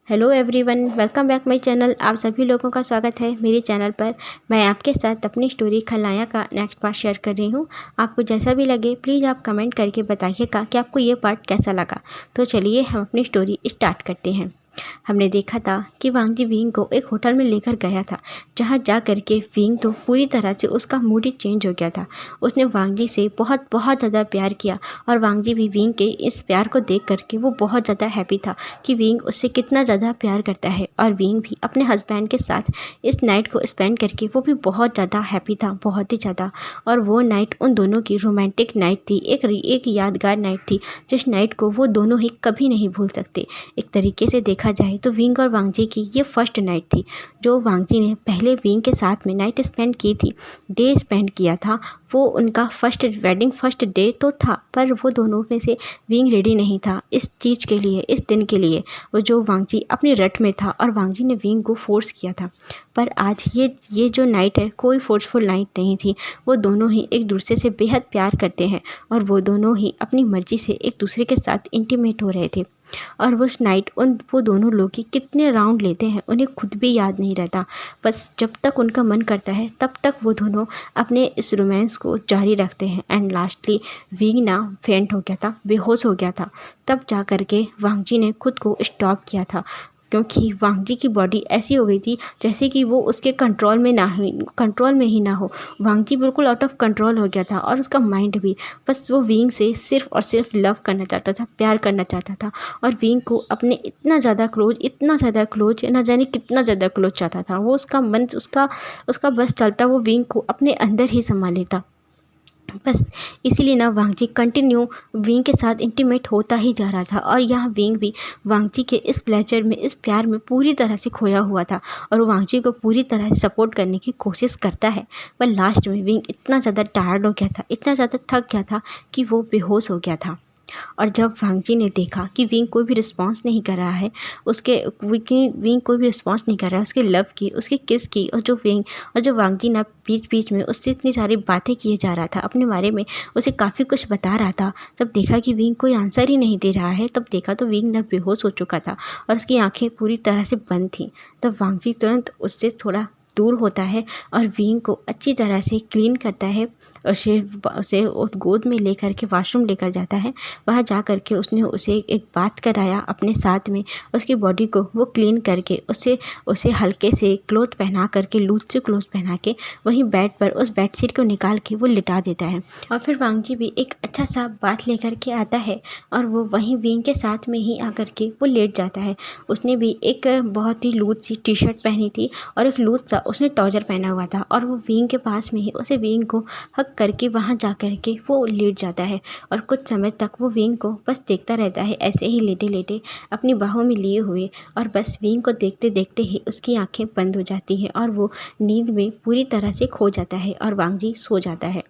Hello everyone, welcome back my channel. आप सभी लोगों का स्वागत है मेरे चैनल पर। मैं आपके साथ अपनी स्टोरी खलनायक का नेक्स्ट पार्ट शेयर कर रही हूँ। आपको जैसा भी लगे प्लीज़ आप कमेंट करके बताइएगा कि आपको ये पार्ट कैसा लगा। तो चलिए हम अपनी स्टोरी स्टार्ट करते हैं। हमने देखा था कि वांगजी विंग को एक होटल में लेकर गया था, जहाँ जा कर के विंग तो पूरी तरह से उसका मूड ही चेंज हो गया था। उसने वांगजी से बहुत बहुत ज़्यादा प्यार किया और वांगजी भी विंग के इस प्यार को देख करके वो बहुत ज़्यादा हैप्पी था कि विंग उससे कितना ज़्यादा प्यार करता है। और विंग भी अपने हस्बैंड के साथ इस नाइट को स्पेंड करके वो भी बहुत ज़्यादा हैप्पी था, बहुत ही ज़्यादा। और वो नाइट उन दोनों की रोमांटिक नाइट थी, एक यादगार नाइट थी, जिस नाइट को वो दोनों ही कभी नहीं भूल सकते। एक तरीके से देखा जाए तो विंग और वांगजी की ये फर्स्ट नाइट थी, जो वांगजी ने पहले विंग के साथ में नाइट स्पेंड की थी, डे स्पेंड किया था। वो उनका फर्स्ट डे तो था, पर वो दोनों में से विंग रेडी नहीं था इस चीज़ के लिए, इस दिन के लिए। वो जो वांगजी अपनी रट में था और वांगजी ने विंग को फोर्स किया था। पर आज ये जो नाइट है, कोई फोर्सफुल नाइट नहीं थी। वो दोनों ही एक दूसरे से बेहद प्यार करते हैं और वो दोनों ही अपनी मर्ज़ी से एक दूसरे के साथ इंटीमेट हो रहे थे। और उस नाइट वो दोनों लोग ही कितने राउंड लेते हैं उन्हें खुद भी याद नहीं रहता। बस जब तक उनका मन करता है तब तक वो दोनों अपने इस रोमांस को जारी रखते हैं। एंड लास्टली विंग ना फेंट हो गया था, बेहोश हो गया था। तब जा कर के वांगजी ने खुद को स्टॉप किया था, क्योंकि वांगजी की बॉडी ऐसी हो गई थी जैसे कि वो उसके कंट्रोल में ही ना हो। वांगजी बिल्कुल आउट ऑफ कंट्रोल हो गया था और उसका माइंड भी। बस वो विंग से सिर्फ और सिर्फ लव करना चाहता था, प्यार करना चाहता था। और विंग को अपने इतना ज़्यादा क्लोज ना जाने कितना ज़्यादा क्लोज चाहता था वो। उसका मन उसका बस चलता वो विंग को अपने अंदर ही समा लेता। बस इसीलिए ना वांगजी कंटिन्यू विंग के साथ इंटीमेट होता ही जा रहा था। और यहाँ विंग भी वांगजी के इस प्लेजर में, इस प्यार में पूरी तरह से खोया हुआ था और वो वांगजी को पूरी तरह से सपोर्ट करने की कोशिश करता है। पर लास्ट में विंग इतना ज़्यादा टायर्ड हो गया था, इतना ज़्यादा थक गया था कि वो बेहोश हो गया था। और जब वांगजी ने देखा कि विंग कोई भी रिस्पॉन्स नहीं कर रहा है, विंग कोई भी रिस्पॉन्स नहीं कर रहा है उसके लव की, उसके किस की, और जो वांगजी ना बीच बीच में उससे इतनी सारी बातें किए जा रहा था, अपने बारे में उसे काफ़ी कुछ बता रहा था। जब देखा कि विंग कोई आंसर ही नहीं दे रहा है, तब देखा तो विंग ना बेहोश हो चुका था और उसकी आंखें पूरी तरह से बंद थीं। तब वांगजी तुरंत उससे थोड़ा दूर होता है और विंग को अच्छी तरह से क्लीन करता है और उसे गोद में लेकर के वॉशरूम लेकर जाता है। वहाँ जा कर के उसने उसे एक बात कराया अपने साथ में। उसकी बॉडी को वो क्लीन करके उसे हल्के से क्लोथ पहना करके, लूज से क्लोथ पहना के वहीं बेड पर उस बेडशीट को निकाल के वो लिटा देता है। और फिर वांगजी भी एक अच्छा सा बात लेकर के आता है और वो वहीं विंग के साथ में ही आकर के वो लेट जाता है। उसने भी एक बहुत ही लूज सी टी शर्ट पहनी थी और एक लूज सा उसने ट्राउजर पहना हुआ था। और वो विंग के पास में ही उसे विंग को हक करके वहाँ जा कर के वो लेट जाता है और कुछ समय तक वो विंग को बस देखता रहता है, ऐसे ही लेटे लेटे अपनी बाहों में लिए हुए। और बस विंग को देखते देखते ही उसकी आंखें बंद हो जाती हैं और वो नींद में पूरी तरह से खो जाता है और वांगजी सो जाता है।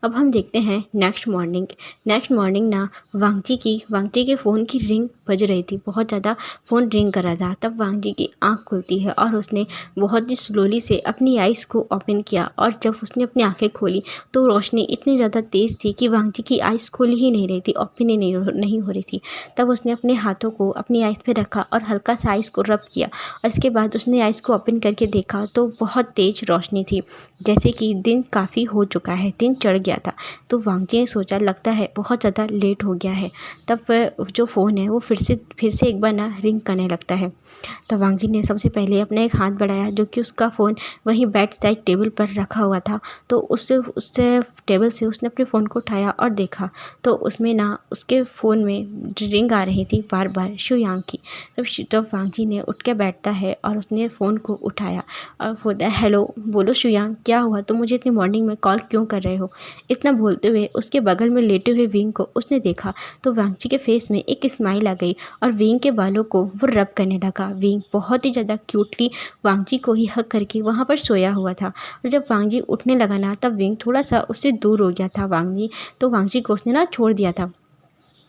अब हम देखते हैं नेक्स्ट मॉर्निंग ना वांगजी के फ़ोन की रिंग बज रही थी, बहुत ज़्यादा फ़ोन रिंग कर रहा था। तब वांगजी की आंख खुलती है और उसने बहुत ही स्लोली से अपनी आइज़ को ओपन किया। और जब उसने अपनी आंखें खोली तो रोशनी इतनी ज़्यादा तेज़ थी कि वांगजी की आइज़ खुल ही नहीं रही थी, ओपन ही नहीं हो रही थी। तब उसने अपने हाथों को अपनी आइज़ पे रखा और हल्का सा आइज़ को रब किया और इसके बाद उसने आइज़ को ओपन करके देखा तो बहुत तेज़ रोशनी थी, जैसे कि दिन काफ़ी हो चुका है, दिन चढ़ गया था। तो वांगजी ने सोचा लगता है बहुत ज़्यादा लेट हो गया है। तब जो फ़ोन है वो फिर से एक बार ना रिंग करने लगता है। तब वांगजी ने सबसे पहले अपना एक हाथ बढ़ाया, जो कि उसका फ़ोन वहीं बेड साइड टेबल पर रखा हुआ था। तो उससे टेबल से उसने अपने फ़ोन को उठाया और देखा तो उसमें ना उसके फ़ोन में रिंग आ रही थी बार बार शुयांग की। तब वांगजी ने उठ के बैठता है और उसने फ़ोन को उठाया और बोलता है, हेलो, बोलो शुयांग, क्या हुआ? तुम मुझे इतनी मॉर्निंग में कॉल क्यों कर रहे हो? इतना बोलते हुए उसके बगल में लेटे हुए विंग को उसने देखा तो वांगजी के फेस में एक स्माइल आ गई और विंग के बालों को वो रब करने लगा। विंग बहुत ही ज़्यादा क्यूटली वांगजी को ही हक करके वहाँ पर सोया हुआ था। और जब वांगजी उठने लगा ना, तब विंग थोड़ा सा उससे दूर हो गया था। वांगजी को उसने ना छोड़ दिया था।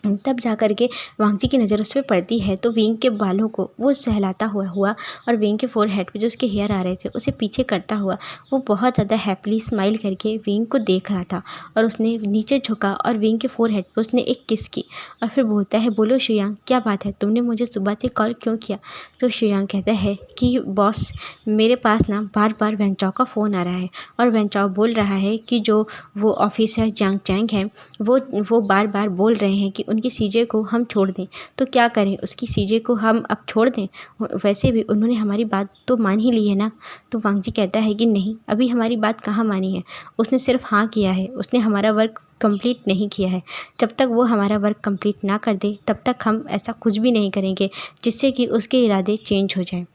तब जा कर के वांगजी की नज़र उस पर पड़ती है तो विंग के बालों को वो सहलाता हुआ और विंग के फोरहेड पे जो उसके हेयर आ रहे थे उसे पीछे करता हुआ वो बहुत ज़्यादा हैप्पीली स्माइल करके विंग को देख रहा था। और उसने नीचे झुका और विंग के फोरहेड पे उसने एक किस की और फिर बोलता है, बोलो शुयांग, क्या बात है, तुमने मुझे सुबह से कॉल क्यों किया? तो शुयांग कहता है कि बॉस, मेरे पास ना बार बार वेंचाओ का फ़ोन आ रहा है और वेंचाओ बोल रहा है कि जो वो ऑफिसर जांग चैंग है वो बार बार बोल रहे हैं कि उनकी सीजे को हम छोड़ दें। तो क्या करें, उसकी सीजे को हम अब छोड़ दें? वैसे भी उन्होंने हमारी बात तो मान ही ली है ना। तो वांगजी कहता है कि नहीं, अभी हमारी बात कहाँ मानी है, उसने सिर्फ हाँ किया है, उसने हमारा वर्क कंप्लीट नहीं किया है। जब तक वो हमारा वर्क कंप्लीट ना कर दे तब तक हम ऐसा कुछ भी नहीं करेंगे जिससे कि उसके इरादे चेंज हो जाएं।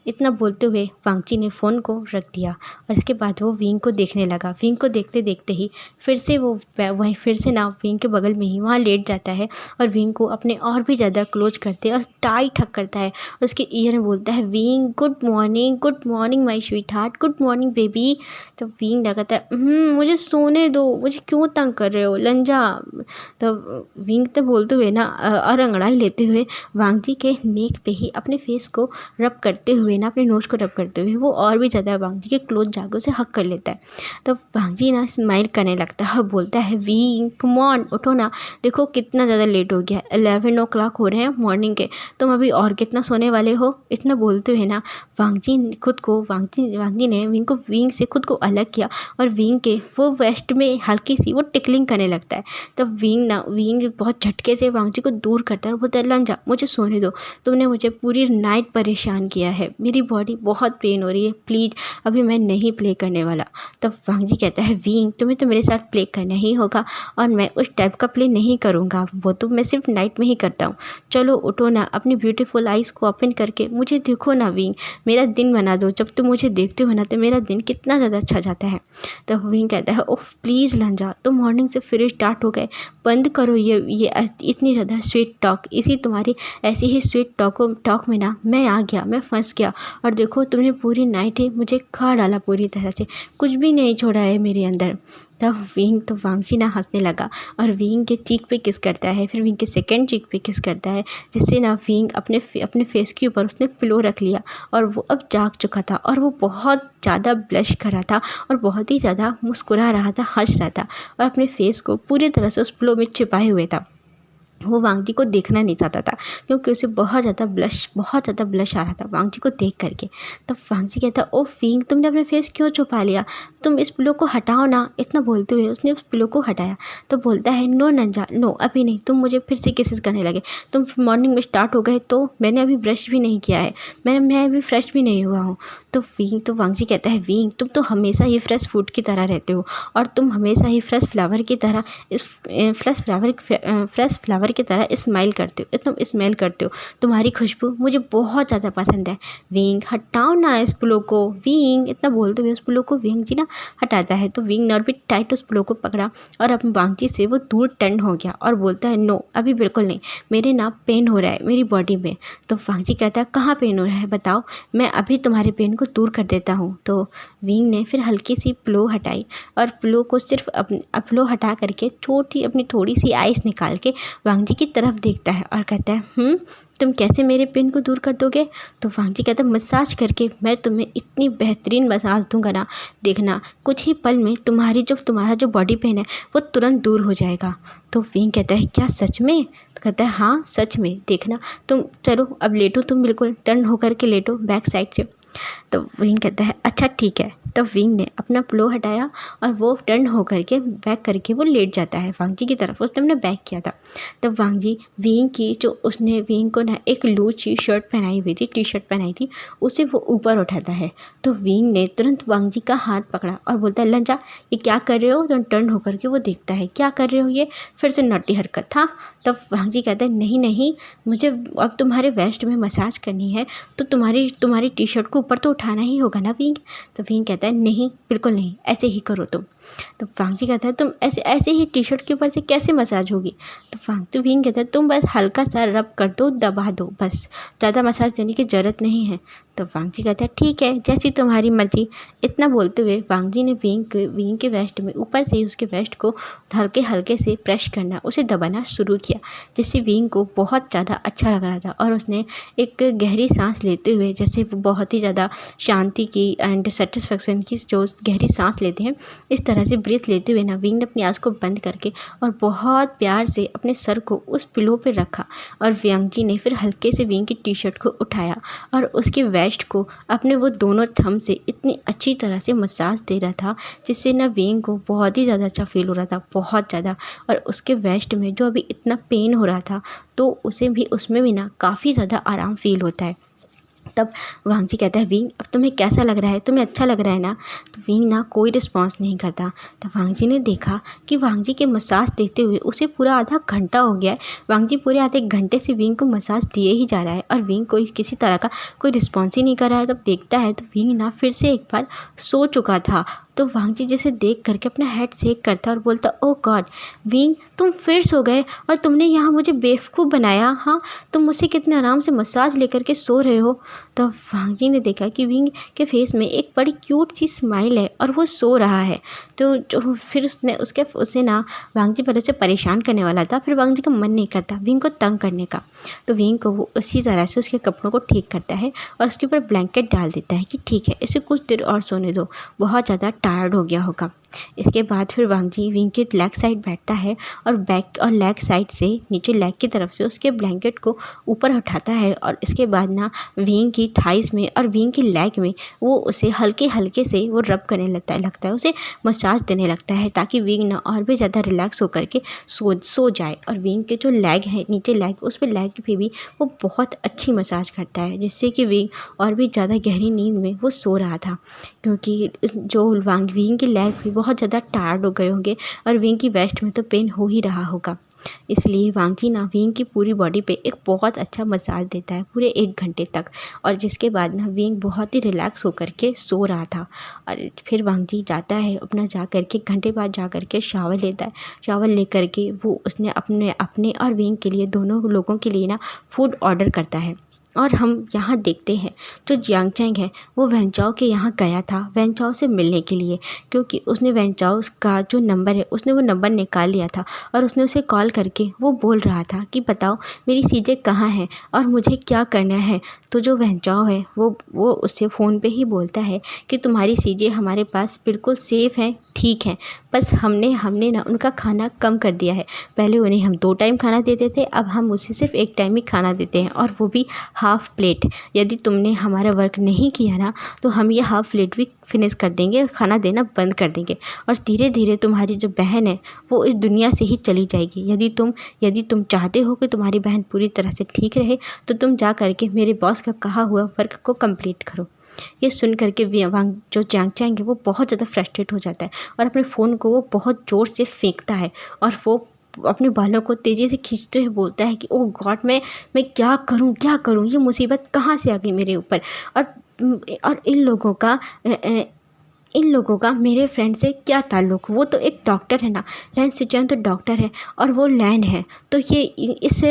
इतना बोलते हुए वांगजी ने फ़ोन को रख दिया और इसके बाद वो विंग को देखने लगा। विंग को देखते देखते ही फिर से वो वहीं फिर से ना विंग के बगल में ही वहाँ लेट जाता है और विंग को अपने और भी ज़्यादा क्लोज करते और टाइट हक करता है और उसके ईयर में बोलता है, wing good morning my sweet heart, good morning baby. तो विंग लगाता है, मुझे सोने दो, मुझे क्यों तंग कर रहे हो लंजा। तो विंग तो बोलते हुए ना और अंगड़ाई लेते हुए वांगजी के नेक पे ही अपने फेस को रब करते हुए ना, अपने नोज़ को रब करते हुए वो और भी ज़्यादा वांगजी के क्लोज जाकर उसे हक कर लेता है। तो वांगजी ना स्माइल करने लगता है और बोलता है, विंग कम ऑन, उठो ना, देखो कितना ज़्यादा लेट हो गया, 11 o'clock हो रहे हैं मॉर्निंग के, तुम अभी और कितना सोने वाले हो। इतना बोलते हुए ना वांगजी ने विंग को विंग से खुद को अलग किया और विंग के वो वेस्ट में हल्की सी वो टिकलिंग करने लगता है। तब विंग बहुत झटके से वांगजी को दूर करता है और बोलता है, लंजा, मुझे सोने दो, तुमने मुझे पूरी नाइट परेशान किया है, मेरी बॉडी बहुत पेन हो रही है, प्लीज़ अभी मैं नहीं प्ले करने वाला। तब वांगजी कहता है, विंग, तुम्हें तो मेरे साथ प्ले करना ही होगा और मैं उस टाइप का प्ले नहीं करूँगा, वो तो मैं सिर्फ नाइट में ही करता हूँ। चलो उठो ना, अपनी ब्यूटीफुल आइज़ को ओपन करके मुझे देखो ना विंग, मेरा दिन बना दो, जब तुम मुझे देखते हो ना तो मेरा दिन कितना ज़्यादा अच्छा जाता है। तब विंग कहता है, ओह प्लीज़ लंजा, तुम मॉर्निंग से फिर स्टार्ट हो गए, बंद करो ये इतनी ज़्यादा स्वीट टॉक, इसी तुम्हारी ऐसी ही स्वीट टॉक में ना मैं आ गया, मैं फंस गया और देखो तुमने पूरी नाइट ही मुझे खा डाला, पूरी तरह से कुछ भी नहीं छोड़ा है मेरे अंदर। तब विंग तो वांगजी ना हंसने लगा और विंग के चीक पे किस करता है, फिर विंग के सेकंड चीक पे किस करता है, जिससे ना विंग अपने फेस के ऊपर उसने पिलो रख लिया और वो अब जाग चुका था और वो बहुत ज़्यादा ब्लश कर रहा था और बहुत ही ज़्यादा मुस्कुरा रहा था, हंस रहा था और अपने फेस को पूरी तरह से उस पिलो में छिपाए हुए था। वो वांगजी को देखना नहीं चाहता था क्योंकि उसे बहुत ज़्यादा ब्लश आ रहा था वांगजी को देख करके। तब वांगजी कहता, ओ विंग, तुमने अपना फेस क्यों छुपा लिया, तुम इस पिलो को हटाओ ना। इतना बोलते हुए उसने उस पिलो को हटाया तो बोलता है, नो नंजा, नो, अभी नहीं, तुम मुझे फिर से किसेस करने लगे, तुम मॉर्निंग में स्टार्ट हो गए तो मैंने अभी ब्रश भी नहीं किया है, मैं अभी फ्रेश भी नहीं हुआ हूँ। तो वांगजी कहता है, विंग, तुम तो हमेशा ही फ्रेश फूड की तरह रहते हो और तुम हमेशा ही फ्रेश फ्लावर की तरह फ्रेश फ्लावर की तरह स्माइल करते हो, तुम स्मेल करते हो, तुम्हारी खुशबू मुझे बहुत ज़्यादा पसंद है। विंग, हटाओ ना इस पिलो को, विंग। इतना बोलते हुए उस पिलो को विंग जी ना हटाता है तो विंग ने और भी टाइट उस पिलो को पकड़ा और अपनी वांगजी से वो दूर टर्न हो गया और बोलता है, नो, अभी बिल्कुल नहीं, मेरे ना पेन हो रहा है मेरी बॉडी में। तो वांगजी कहता है, कहाँ पेन हो रहा है बताओ, मैं अभी तुम्हारे पेन को दूर कर देता हूँ। तो विंग ने फिर हल्की सी पिलो हटाई और पिलो को सिर्फ पिलो हटा करके अपनी थोड़ी सी आइस निकाल के वांगजी की तरफ देखता है और कहता है, तुम कैसे मेरे पेन को दूर कर दोगे? तो वांगजी कहता है, मसाज करके मैं तुम्हें इतनी बेहतरीन मसाज दूंगा ना, देखना कुछ ही पल में तुम्हारा जो बॉडी पेन है वो तुरंत दूर हो जाएगा। तो विंग कहता है, क्या सच में? तो कहता है, हाँ सच में, देखना तुम, चलो अब लेटो, तुम बिल्कुल टर्न होकर के लेटो बैक साइड से। तो विंग कहता है, अच्छा ठीक है। तब विंग ने अपना पिलो हटाया और वो टर्न होकर के बैक करके वो लेट जाता है वांगजी की तरफ, उसने अपने बैक किया था। तब वांगजी उसने विंग को ना एक लूज सी शर्ट पहनाई हुई थी, टी शर्ट पहनाई थी, उसे वो ऊपर उठाता है। तो विंग ने तुरंत वांगजी का हाथ पकड़ा और बोलता है, लंजा, ये क्या कर रहे हो? तो टर्न होकर के वो देखता है, क्या कर रहे हो ये? फिर से नॉटी हरकत था। तब वांगजी कहता है, नहीं, मुझे अब तुम्हारे वेस्ट में मसाज करनी है तो तुम्हारी टी शर्ट को ऊपर तो उठाना ही होगा ना विंग। तो विंग कहता है, नहीं, बिल्कुल नहीं, ऐसे ही करो तुम। तो वांग जी कहता है तुम ऐसे ऐसे ही टी शर्ट के ऊपर से कैसे मसाज होगी। तो विंग कहता है तुम बस हल्का सा रब कर दो, दबा दो, बस ज़्यादा मसाज देने की ज़रूरत नहीं है। तो वांग जी कहता है ठीक है, जैसी तुम्हारी मर्जी। इतना बोलते हुए वांग जी ने विंग के वेस्ट में ऊपर से ही उसके वेस्ट को हल्के हल्के से प्रेस करना, उसे दबाना शुरू किया, जिससे विंग को बहुत ज़्यादा अच्छा लग रहा था। और उसने एक गहरी सांस लेते हुए, जैसे वो बहुत ही ज़्यादा शांति की एंड सेटिस्फेक्शन की जो गहरी सांस लेते हैं, इस तरह से ब्रीथ लेते हुए ना विंग ने अपनी आँख को बंद करके और बहुत प्यार से अपने सर को उस पिलो पर रखा। और वांग जी ने फिर हल्के से विंग की टी शर्ट को उठाया और उसके वेस्ट को अपने वो दोनों थंब से इतनी अच्छी तरह से मसाज दे रहा था, जिससे ना विंग को बहुत ही ज़्यादा अच्छा फील हो रहा था, बहुत ज़्यादा। और उसके वेस्ट में जो अभी इतना पेन हो रहा था, तो उसमें भी ना काफ़ी ज़्यादा आराम फील होता है। तब वांग जी कहता है विंग अब तुम्हें कैसा लग रहा है, तुम्हें अच्छा लग रहा है ना। तो विंग ना कोई रिस्पॉन्स नहीं करता। तब वांग जी ने देखा कि वांग जी के मसाज देते हुए उसे पूरा आधा घंटा हो गया है। वांग जी पूरे आधे घंटे से विंग को मसाज दिए ही जा रहा है और विंग कोई किसी तरह का कोई रिस्पॉन्स ही नहीं कर रहा है। तब देखता है तो विंग ना फिर से एक बार सो चुका था। तो वांग जी जैसे देख करके अपना हेड शेक करता और बोलता ओ गॉड विंग तुम फिर सो गए और तुमने यहाँ मुझे बेवकूफ़ बनाया। हाँ, तुम मुझसे कितने आराम से मसाज लेकर के सो रहे हो। तो वांग जी ने देखा कि विंग के फेस में एक बड़ी क्यूट सी स्माइल है और वो सो रहा है। तो जो फिर उसे ना वांग जी पहले से परेशान करने वाला था, फिर वांग जी का मन नहीं करता विंग को तंग करने का। तो विंग को वो उसी तरह से उसके कपड़ों को ठीक करता है और उसके ऊपर ब्लैंकेट डाल देता है कि ठीक है इसे कुछ देर और सोने दो, बहुत ज़्यादा टायर्ड हो गया होगा। इसके बाद फिर वांग जी विंग के लेग साइड बैठता है और बैक और लेग साइड से नीचे लेग की तरफ से उसके ब्लैंकेट को ऊपर उठाता है और इसके बाद ना विंग की थाइस में और विंग की लेग में वो उसे हल्के हल्के से वो रब करने लगता है, उसे मसाज देने लगता है, ताकि विंग ना और भी ज़्यादा रिलैक्स होकर के सो जाए। और विंग के जो लेग है नीचे लेग, उस पर लेग पे भी वो बहुत अच्छी मसाज करता है, जिससे कि विंग और भी ज़्यादा गहरी नींद में वो सो रहा था। क्योंकि जो विंग के लेग भी बहुत ज़्यादा टायर्ड हो गए होंगे और विंग की वेस्ट में तो पेन हो ही रहा होगा, इसलिए वांग जी ना विंग की पूरी बॉडी पे एक बहुत अच्छा मसाज देता है पूरे 1 घंटे तक। और जिसके बाद ना विंग बहुत ही रिलैक्स होकर के सो रहा था। और फिर वांग जी जाता है अपना, जा कर के घंटे बाद जा कर के शावर लेता है। शावर लेकर के वो उसने अपने और विंग के लिए, दोनों लोगों के लिए ना फूड ऑर्डर करता है। और हम यहाँ देखते हैं जो जियांग चैंग है वो वैंचाओ के यहाँ गया था वैंचाओ से मिलने के लिए, क्योंकि उसने वैंचाओ का जो नंबर है उसने वो नंबर निकाल लिया था और उसने उसे कॉल करके वो बोल रहा था कि बताओ मेरी सीजे कहाँ है और मुझे क्या करना है। तो जो वैंचाओ है वो उससे फ़ोन पे ही बोलता है कि तुम्हारी सीजे हमारे पास बिल्कुल सेफ़ हैं, ठीक है, बस हमने ना उनका खाना कम कर दिया है। पहले उन्हें हम 2 टाइम खाना देते थे, अब हम उसे सिर्फ 1 टाइम ही खाना देते हैं और वो भी हाफ़ प्लेट। यदि तुमने हमारा वर्क नहीं किया ना तो हम ये हाफ़ प्लेट भी फिनिश कर देंगे, खाना देना बंद कर देंगे और धीरे धीरे तुम्हारी जो बहन है वो इस दुनिया से ही चली जाएगी। यदि तुम चाहते हो कि तुम्हारी बहन पूरी तरह से ठीक रहे तो तुम जा कर के मेरे बॉस का कहा हुआ वर्क को कंप्लीट करो। ये सुन करके वांग जो जियांग चैंग है वो बहुत ज़्यादा फ्रस्ट्रेट हो जाता है और अपने फ़ोन को वो बहुत ज़ोर से फेंकता है और वो अपने बालों को तेज़ी से खींचते हुए बोलता है कि ओह गॉड मैं क्या करूं, ये मुसीबत कहाँ से आ गई मेरे ऊपर। और इन लोगों का मेरे फ्रेंड से क्या ताल्लुक़। वो तो एक डॉक्टर है ना, लैन सिचुएन तो डॉक्टर है और वो लैन है, तो ये इस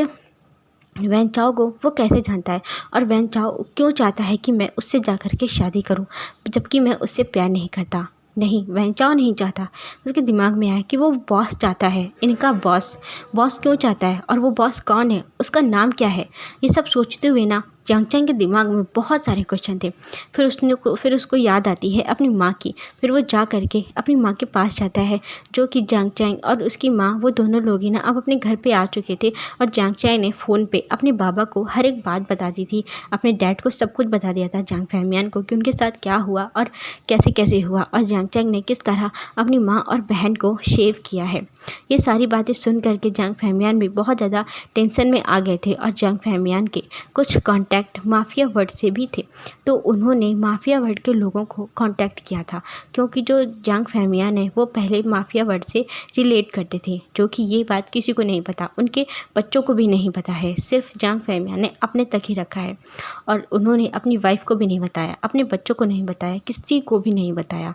वैंचाओ को वो कैसे जानता है और वैंचाओ क्यों चाहता है कि मैं उससे जा कर के शादी करूं, जबकि मैं उससे प्यार नहीं करता। नहीं, वैंचाओ नहीं चाहता। उसके दिमाग में आया कि वो बॉस चाहता है, इनका बॉस क्यों चाहता है और वो बॉस कौन है, उसका नाम क्या है। ये सब सोचते हुए ना जियांग चैंग के दिमाग में बहुत सारे क्वेश्चन थे। फिर उसको याद आती है अपनी माँ की। फिर वो जा करके अपनी माँ के पास जाता है, जो कि जियांग चैंग और उसकी माँ वो दोनों लोग ही ना अब अपने घर पे आ चुके थे। और जियांग चैंग ने फ़ोन पे अपने बाबा को हर एक बात बता दी थी, अपने डैड को सब कुछ बता दिया था, जियांग फैमियान को, कि उनके साथ क्या हुआ और कैसे कैसे हुआ और जियांग चैंग ने किस तरह अपनी माँ और बहन को सेव किया है। ये सारी बातें सुन करके जियांग फैमियान भी बहुत ज़्यादा टेंशन में आ गए थे और जियांग फैमियान के कुछ कांटेक्ट माफिया वर्ल्ड से भी थे, तो उन्होंने माफिया वर्ल्ड के लोगों को कांटेक्ट किया था, क्योंकि जो जियांग फैमियान है वो पहले माफिया वर्ल्ड से रिलेट करते थे, जो कि ये बात किसी को नहीं पता, उनके बच्चों को भी नहीं पता है, सिर्फ जियांग फैमियान ने अपने तक ही रखा है। और उन्होंने अपनी वाइफ को भी नहीं बताया, अपने बच्चों को नहीं बताया, किसी को भी नहीं बताया।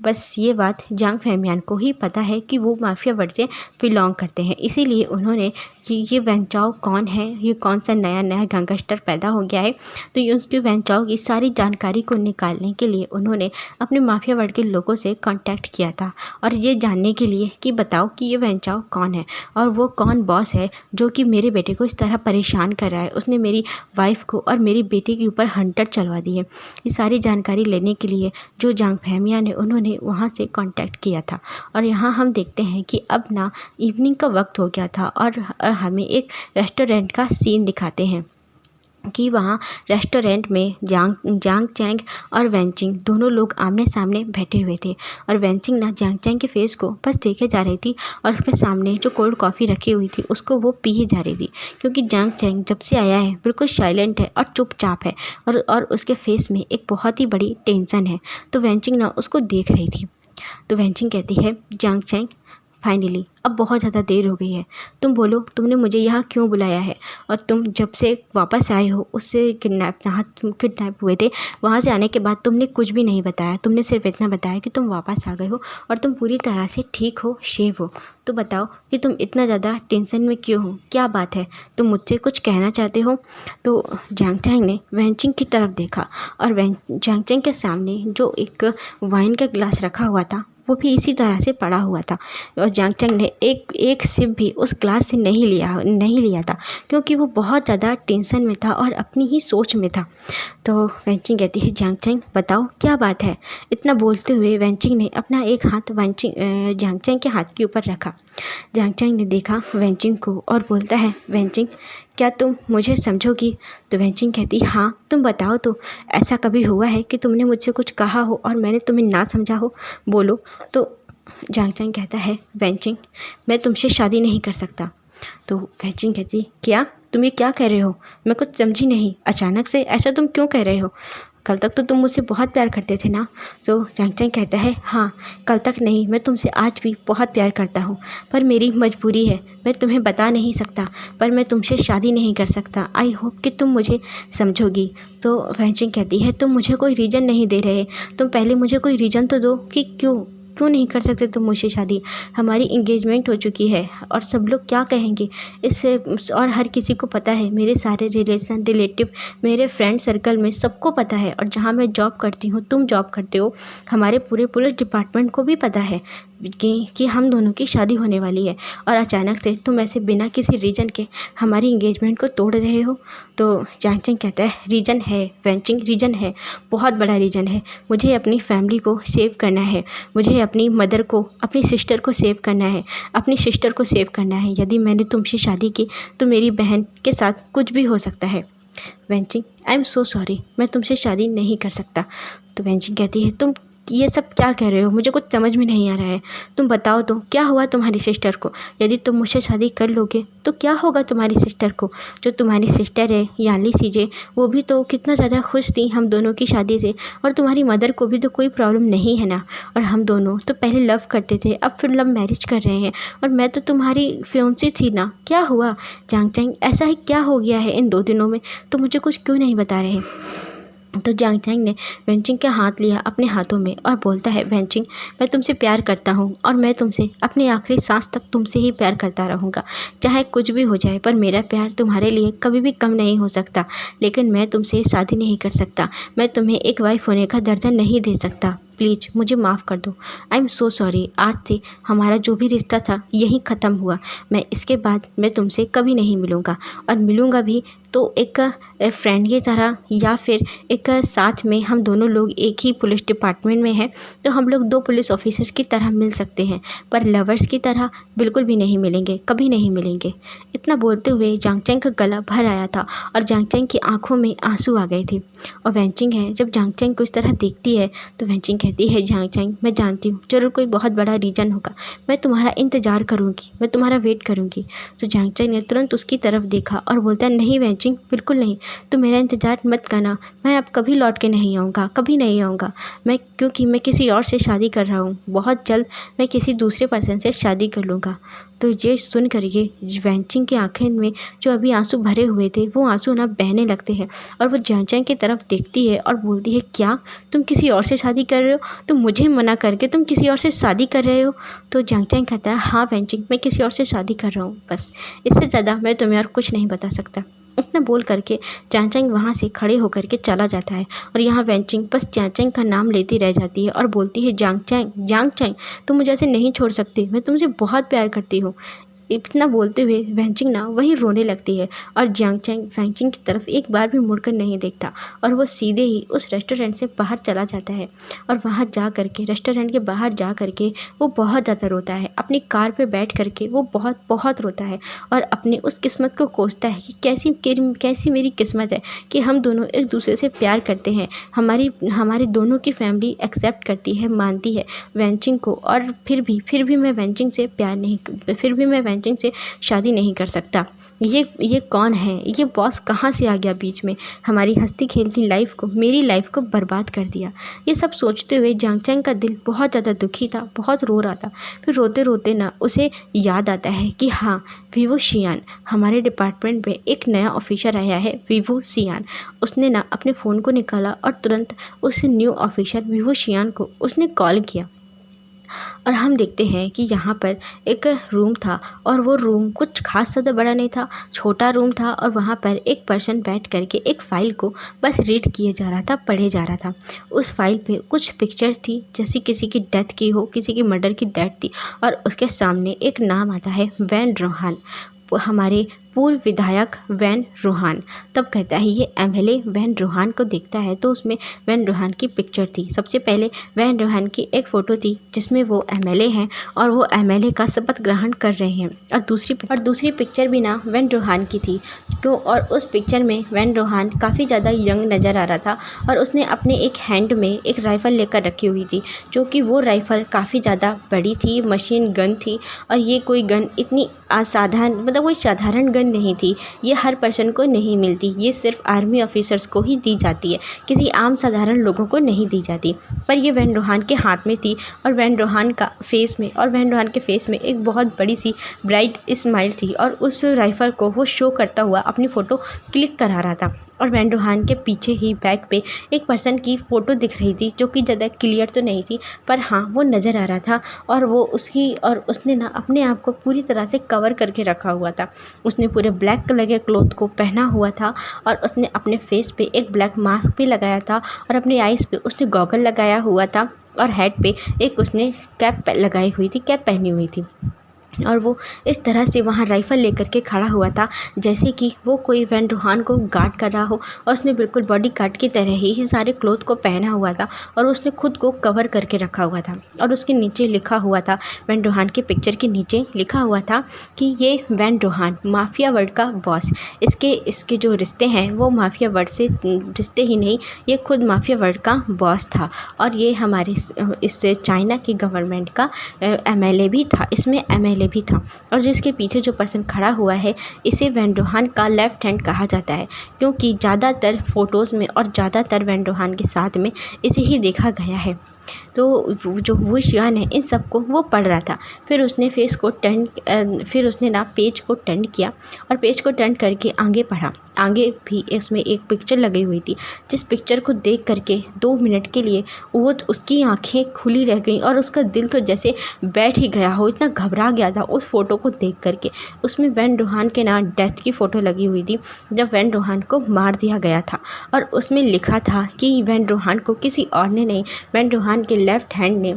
बस ये बात जांग फैमियान को ही पता है कि वो माफिया वर्ग से बिलोंग करते हैं। इसीलिए उन्होंने कि ये वेंचाओ कौन है, ये कौन सा नया गैंगस्टर पैदा हो गया है, तो ये उसके वेंचाओ की सारी जानकारी को निकालने के लिए उन्होंने अपने माफिया वर्ग के लोगों से कांटेक्ट किया था और ये जानने के लिए कि बताओ कि ये वेंचाओ कौन है और वो कौन बॉस है जो कि मेरे बेटे को इस तरह परेशान कर रहा है। उसने मेरी वाइफ को और मेरी बेटी के ऊपर हंटर चलवा दी है। ये सारी जानकारी लेने के लिए जो जांग फैमियान है उन्होंने वहाँ से कांटेक्ट किया था। और यहाँ हम देखते हैं कि अब ना इवनिंग का वक्त हो गया था और हमें एक रेस्टोरेंट का सीन दिखाते हैं कि वहाँ रेस्टोरेंट में जांग चैंग और वेंचिंग दोनों लोग आमने सामने बैठे हुए थे और वेंचिंग ना जांग चैंग के फेस को बस देखे जा रही थी और उसके सामने जो कोल्ड कॉफ़ी रखी हुई थी उसको वो पी जा रही थी, क्योंकि जांग चैंग जब से आया है बिल्कुल साइलेंट है और चुपचाप है और उसके फेस में एक बहुत ही बड़ी टेंशन है। तो वेंचिंग ना उसको देख रही थी। तो वेंचिंग कहती है, जांग चैंग फाइनली अब बहुत ज़्यादा देर हो गई है, तुम बोलो तुमने मुझे यहाँ क्यों बुलाया है और तुम जब से वापस आए हो उससे जहाँ तुम किडनैप हुए थे वहाँ से आने के बाद तुमने कुछ भी नहीं बताया। तुमने सिर्फ इतना बताया कि तुम वापस आ गए हो और तुम पूरी तरह से ठीक हो, सेफ हो। तो बताओ कि तुम इतना ज़्यादा टेंशन में क्यों हो, क्या बात है, तुम मुझसे कुछ कहना चाहते हो। तो जांग चैंग ने वेंचिंग की तरफ देखा और जांग चैंग के सामने जो एक वाइन का गिलास रखा हुआ था वो भी इसी तरह से पड़ा हुआ था और जांग चैंग ने एक सिप भी उस ग्लास से नहीं लिया था, क्योंकि वो बहुत ज़्यादा टेंशन में था और अपनी ही सोच में था। तो वेंचिंग कहती है, जांग चैंग बताओ क्या बात है। इतना बोलते हुए वेंचिंग ने अपना एक हाथ जांग चैंग के हाथ के ऊपर रखा। जांग चैंग ने देखा वेंचिंग को और बोलता है, वेंचिंग क्या तुम मुझे समझोगी। तो वेंचिंग कहती, हाँ तुम बताओ, तो ऐसा कभी हुआ है कि तुमने मुझसे कुछ कहा हो और मैंने तुम्हें ना समझा हो, बोलो। तो जांग चैंग कहता है, वेंचिंग मैं तुमसे शादी नहीं कर सकता। तो वेंचिंग कहती, क्या तुम ये क्या कह रहे हो, मैं कुछ समझी नहीं, अचानक से ऐसा तुम क्यों कह रहे हो, कल तक तो तुम मुझसे बहुत प्यार करते थे ना। तो जांग चैंग कहता है, हाँ कल तक नहीं, मैं तुमसे आज भी बहुत प्यार करता हूँ, पर मेरी मजबूरी है, मैं तुम्हें बता नहीं सकता, पर मैं तुमसे शादी नहीं कर सकता। आई होप कि तुम मुझे समझोगी। तो वेंचिंग कहती है, तुम मुझे कोई रीज़न नहीं दे रहे, तुम पहले मुझे कोई रीज़न तो दो कि क्यों नहीं कर सकते तुम मुझसे शादी। हमारी इंगेजमेंट हो चुकी है और सब लोग क्या कहेंगे इससे, और हर किसी को पता है, मेरे सारे रिलेटिव, मेरे फ्रेंड सर्कल में सबको पता है, और जहाँ मैं जॉब करती हूँ, तुम जॉब करते हो, हमारे पूरे पुलिस डिपार्टमेंट को भी पता है कि हम दोनों की शादी होने वाली है, और अचानक से तुम ऐसे बिना किसी रीज़न के हमारी इंगेजमेंट को तोड़ रहे हो। तो जांग चैंग कहता है, रीज़न है वेंचिंग, रीज़न है, बहुत बड़ा रीज़न है। मुझे अपनी फैमिली को सेव करना है, मुझे अपनी मदर को, अपनी सिस्टर को सेव करना है, अपनी सिस्टर को सेव करना है। यदि मैंने तुमसे शादी की तो मेरी बहन के साथ कुछ भी हो सकता है। Wenching, I am so sorry, मैं तुमसे शादी नहीं कर सकता। तो वेंचिंग कहती है, तुम ये सब क्या कह रहे हो, मुझे कुछ समझ में नहीं आ रहा है, तुम बताओ तो क्या हुआ तुम्हारी सिस्टर को। यदि तुम मुझसे शादी कर लोगे तो क्या होगा तुम्हारी सिस्टर को। जो तुम्हारी सिस्टर है यानली सीजे, वो भी तो कितना ज़्यादा खुश थी हम दोनों की शादी से, और तुम्हारी मदर को भी तो कोई प्रॉब्लम नहीं है ना। और हम दोनों तो पहले लव करते थे, अब फिर लव मैरिज कर रहे हैं, और मैं तो तुम्हारी फियोंसी थी ना। क्या हुआ जांग चैंग, ऐसा ही क्या हो गया है इन 2 दिनों में, तो मुझे कुछ क्यों नहीं बता रहे। तो जांग चैंग ने वेंचिंग का हाथ लिया अपने हाथों में और बोलता है, वेंचिंग मैं तुमसे प्यार करता हूँ और मैं तुमसे अपनी आखिरी सांस तक तुमसे ही प्यार करता रहूँगा, चाहे कुछ भी हो जाए, पर मेरा प्यार तुम्हारे लिए कभी भी कम नहीं हो सकता। लेकिन मैं तुमसे शादी नहीं कर सकता, मैं तुम्हें एक वाइफ होने का दर्जा नहीं दे सकता। प्लीज़ मुझे माफ़ कर दो, आई एम सो सॉरी। आज से हमारा जो भी रिश्ता था यहीं ख़त्म हुआ। मैं इसके बाद मैं तुमसे कभी नहीं मिलूँगा, और मिलूँगा भी तो एक फ्रेंड की तरह, या फिर एक साथ में हम दोनों लोग एक ही पुलिस डिपार्टमेंट में हैं तो हम लोग 2 पुलिस ऑफिसर्स की तरह मिल सकते हैं, पर लवर्स की तरह बिल्कुल भी नहीं मिलेंगे, कभी नहीं मिलेंगे। इतना बोलते हुए जांग चैंग का गला भर आया था और जांग चैंग की आंखों में आंसू आ गए थे। और वेंचिंग है, जब जांग चैंग को इस तरह देखती है तो वेंचिंग कहती है, जांग चैंग मैं जानती हूँ ज़रूर कोई बहुत बड़ा रीज़न होगा, मैं तुम्हारा इंतज़ार करूँगी, मैं तुम्हारा वेट करूँगी। तो जांग चैंग ने तुरंत उसकी तरफ देखा और बोलता है, नहीं वेंचिंग, वैनचिंग बिल्कुल नहीं, तुम मेरा इंतज़ार मत करना, मैं अब कभी लौट के नहीं आऊँगा, कभी नहीं आऊँगा। क्योंकि मैं किसी और से शादी कर रहा हूँ, बहुत जल्द मैं किसी दूसरे पर्सन से शादी कर लूँगा। तो ये सुन कर के वैनचिंग की आँखें में जो अभी आंसू भरे हुए थे वो आंसू ना बहने लगते हैं और वो जियांग की तरफ देखती है और बोलती है, क्या तुम किसी और से शादी कर रहे हो? तुम मुझे मना करके तुम किसी और से शादी कर रहे हो? तो जियांग कहता है, हाँ वैनचिंग, मैं किसी और से शादी कर रहा हूँ, बस इससे ज़्यादा मैं तुम्हें और कुछ नहीं बता सकता। इतना बोल करके जियांग वहाँ से खड़े होकर के चला जाता है और यहाँ वैनचिंग बस जियांग का नाम लेती रह जाती है और बोलती है, जियांग तुम मुझे ऐसे नहीं छोड़ सकती, मैं तुमसे बहुत प्यार करती हूँ। इतना बोलते हुए वैनचिंग ना वहीं रोने लगती है और जियांग वैनचिंग की तरफ एक बार भी मुड़कर नहीं देखता और वो सीधे ही उस रेस्टोरेंट से बाहर चला जाता है। और वहाँ जा करके रेस्टोरेंट के बाहर जा करके वो बहुत ज़्यादा रोता है, अपनी कार पे बैठ करके वो बहुत बहुत रोता है और अपनी उस किस्मत को कोसता है कि कैसी मेरी किस्मत है कि हम दोनों एक दूसरे से प्यार करते हैं, हमारी दोनों की फैमिली एक्सेप्ट करती है, मानती है वैनचिंग को, और फिर भी मैं वैनचिंग से वैनचिंग से शादी नहीं कर सकता। ये कौन है? ये बॉस कहाँ से आ गया बीच में? हमारी हंसती खेलती लाइफ को, मेरी लाइफ को बर्बाद कर दिया। ये सब सोचते हुए जियांग का दिल बहुत ज़्यादा दुखी था, बहुत रो रहा था। फिर रोते रोते ना उसे याद आता है कि हाँ, वीवू शियान, हमारे डिपार्टमेंट में एक नया ऑफिसर आया है, वीवू शियान। उसने ना अपने फ़ोन को निकाला और तुरंत उस न्यू ऑफिसर वीवू शियान को उसने कॉल किया। और हम देखते हैं कि यहाँ पर एक रूम था और वो रूम कुछ खास ज़्यादा बड़ा नहीं था, छोटा रूम था और वहाँ पर एक पर्सन बैठ करके एक फ़ाइल को बस रीड किए जा रहा था, पढ़े जा रहा था। उस फाइल पे कुछ पिक्चर्स थी, जैसे किसी की डेथ की हो, किसी की मर्डर की डेथ थी और उसके सामने एक नाम आता है, वैन रोहान, हमारे पूर्व विधायक वैन रोहान। तब कहता है, ये एमएलए वैन रोहान को देखता है तो उसमें वैन रोहान की पिक्चर थी। सबसे पहले वैन रोहान की एक फ़ोटो थी जिसमें वो एमएलए हैं और वो एमएलए का शपथ ग्रहण कर रहे हैं, और दूसरी पिक्चर भी ना वैन रोहान की थी। तो और उस पिक्चर में वैन रोहान काफ़ी ज़्यादा यंग नज़र आ रहा था और उसने अपने एक हैंड में एक राइफ़ल लेकर रखी हुई थी, जो कि वो राइफ़ल काफ़ी ज़्यादा बड़ी थी, मशीन गन थी। और ये कोई गन इतनी असाधारण, मतलब कोई साधारण गन नहीं थी, ये हर पर्सन को नहीं मिलती, ये सिर्फ आर्मी ऑफिसर्स को ही दी जाती है, किसी आम साधारण लोगों को नहीं दी जाती। पर ये वैन रोहान के हाथ में थी और वैन रोहान के फेस में एक बहुत बड़ी सी ब्राइट स्माइल थी और उस राइफ़ल को वो शो करता हुआ अपनी फ़ोटो क्लिक करा रहा था। और वैन रोहान के पीछे ही बैक पे एक पर्सन की फ़ोटो दिख रही थी, जो कि ज़्यादा क्लियर तो नहीं थी, पर हाँ वो नज़र आ रहा था। और उसने ना अपने आप को पूरी तरह से कवर करके रखा हुआ था। उसने पूरे ब्लैक कलर के क्लॉथ को पहना हुआ था और उसने अपने फेस पे एक ब्लैक मास्क भी लगाया था और अपने आइज़ पे उसने गॉगल लगाया हुआ था और हेड पे एक उसने कैप लगाई हुई थी, कैप पहनी हुई थी। और वो इस तरह से वहाँ राइफ़ल लेकर के खड़ा हुआ था जैसे कि वो कोई वैन रोहान को गार्ड कर रहा हो, और उसने बिल्कुल बॉडी गार्ड की तरह ही सारे क्लॉथ को पहना हुआ था और उसने खुद को कवर करके रखा हुआ था। और उसके नीचे लिखा हुआ था, वैन रोहान के पिक्चर के नीचे लिखा हुआ था कि ये वैन रोहान माफिया वर्ल्ड का बॉस, इसके जो रिश्ते हैं वो माफिया वर्ल्ड से रिश्ते ही नहीं, ये खुद माफिया वर्ल्ड का बॉस था। और ये हमारे इस चाइना की गवर्नमेंट का एमएलए भी था, इसमें एमएलए भी था। और जिसके पीछे जो पर्सन खड़ा हुआ है, इसे वैन रोहान का लेफ्ट हैंड कहा जाता है, क्योंकि ज़्यादातर फ़ोटोज़ में और ज़्यादातर वैन रोहान के साथ में इसे ही देखा गया है। तो जो वो शियान है इन सबको वो पढ़ रहा था। फिर उसने पेज को टर्न किया और पेज को टर्न करके आगे पढ़ा। आगे भी इसमें एक पिक्चर लगी हुई थी, जिस पिक्चर को देख करके 2 मिनट के लिए उसकी आंखें खुली रह गईं और उसका दिल तो जैसे बैठ ही गया हो, इतना घबरा गया था उस फ़ोटो को देख करके। उसमें वैन रोहान के ना डेथ की फ़ोटो लगी हुई थी, जब वैन रोहान को मार दिया गया था। और उसमें लिखा था कि वैन रोहान को किसी और ने नहीं, वैन रोहान के लेफ़्ट हैंड ने,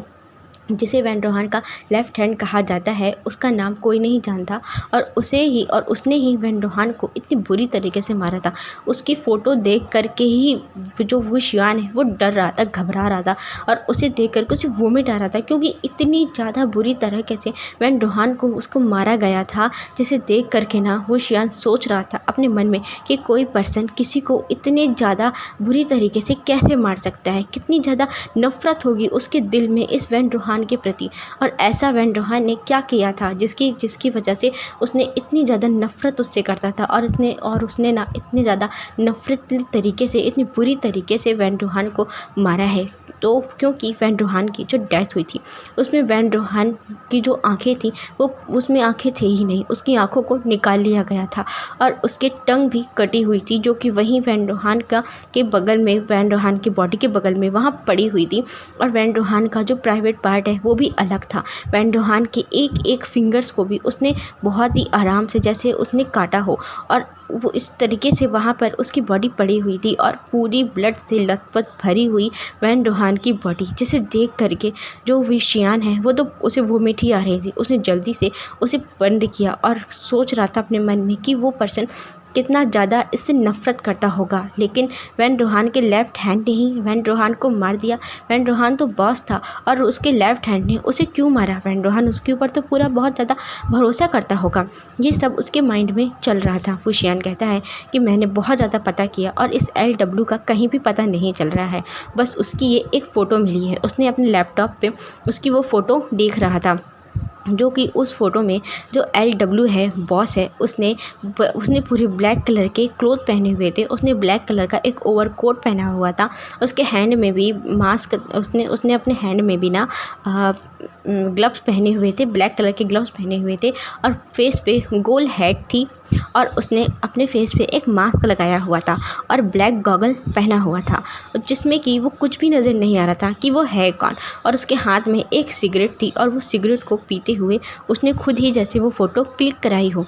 जिसे वैन रोहान का लेफ़्ट हैंड कहा जाता है, उसका नाम कोई नहीं जानता और उसने ही वैन रोहान को इतनी बुरी तरीके से मारा था। उसकी फ़ोटो देख करके ही जो वो शियान है वो डर रहा था, घबरा रहा था और उसे देख करके उसे वोमिट आ रहा था, क्योंकि इतनी ज़्यादा बुरी तरीके से वैन रोहान को उसको मारा गया था, जिसे देख करके ना वो शियान सोच रहा था अपने मन में कि कोई पर्सन किसी को इतने ज़्यादा बुरी तरीके से कैसे मार सकता है, कितनी ज़्यादा नफ़रत होगी उसके दिल में इस वैन रोहान रोहान के प्रति। और ऐसा वैन रोहान ने क्या किया था जिसकी वजह से उसने इतनी ज़्यादा नफ़रत उससे करता था, और उसने ना इतने ज़्यादा नफ़रतली तरीके से, इतनी बुरी तरीके से वैन रोहान को मारा है। तो क्योंकि वैन रोहान की जो डेथ हुई थी उसमें वैन रोहान की जो आँखें थी वो उसमें आँखें थे ही नहीं, उसकी आँखों को निकाल लिया गया था, और उसके टंग भी कटी हुई थी, जो कि वहीं वैन रोहान के बगल में, वैन रोहान की बॉडी के बगल में वहाँ पड़ी हुई थी। और वैन रोहान का जो प्राइवेट पार्ट है वो भी अलग था। वैन रोहान के एक एक फिंगर्स को भी उसने बहुत ही आराम से, जैसे उसने काटा हो, और वो इस तरीके से वहाँ पर उसकी बॉडी पड़ी हुई थी, और पूरी ब्लड से लथपथ भरी हुई वैन रोहान की बॉडी, जिसे देख करके जो विशियान है वो तो उसे वोमिट ही आ रही थी। उसने जल्दी से उसे बंद किया और सोच रहा था अपने मन में कि वो पर्सन कितना ज़्यादा इससे नफ़रत करता होगा, लेकिन वैन रोहान के लेफ़्ट हैंड ने ही वैन रोहान को मार दिया। वैन रोहान तो बॉस था, और उसके लेफ़्ट हैंड ने उसे क्यों मारा? वैन रोहान उसके ऊपर तो पूरा बहुत ज़्यादा भरोसा करता होगा। ये सब उसके माइंड में चल रहा था। फुशियान कहता है कि मैंने बहुत ज़्यादा पता किया और इस LW का कहीं भी पता नहीं चल रहा है, बस उसकी ये एक फ़ोटो मिली है। उसने अपने लैपटॉप पे उसकी वो फ़ोटो देख रहा था, जो कि उस फ़ोटो में जो LW है, बॉस है, उसने पूरे ब्लैक कलर के क्लोथ पहने हुए थे। उसने ब्लैक कलर का एक ओवरकोट पहना हुआ था। उसके हैंड में भी मास्क, उसने अपने हैंड में भी ना ग्लव्स पहने हुए थे, ब्लैक कलर के ग्लव्स पहने हुए थे, और फेस पे गोल हेड थी, और उसने अपने फेस पे एक मास्क लगाया हुआ था और ब्लैक गॉगल पहना हुआ था, जिसमें कि वो कुछ भी नज़र नहीं आ रहा था कि वो है कौन। और उसके हाथ में एक सिगरेट थी, और वो सिगरेट को पीते हुए उसने खुद ही जैसे वो फ़ोटो क्लिक कराई हो,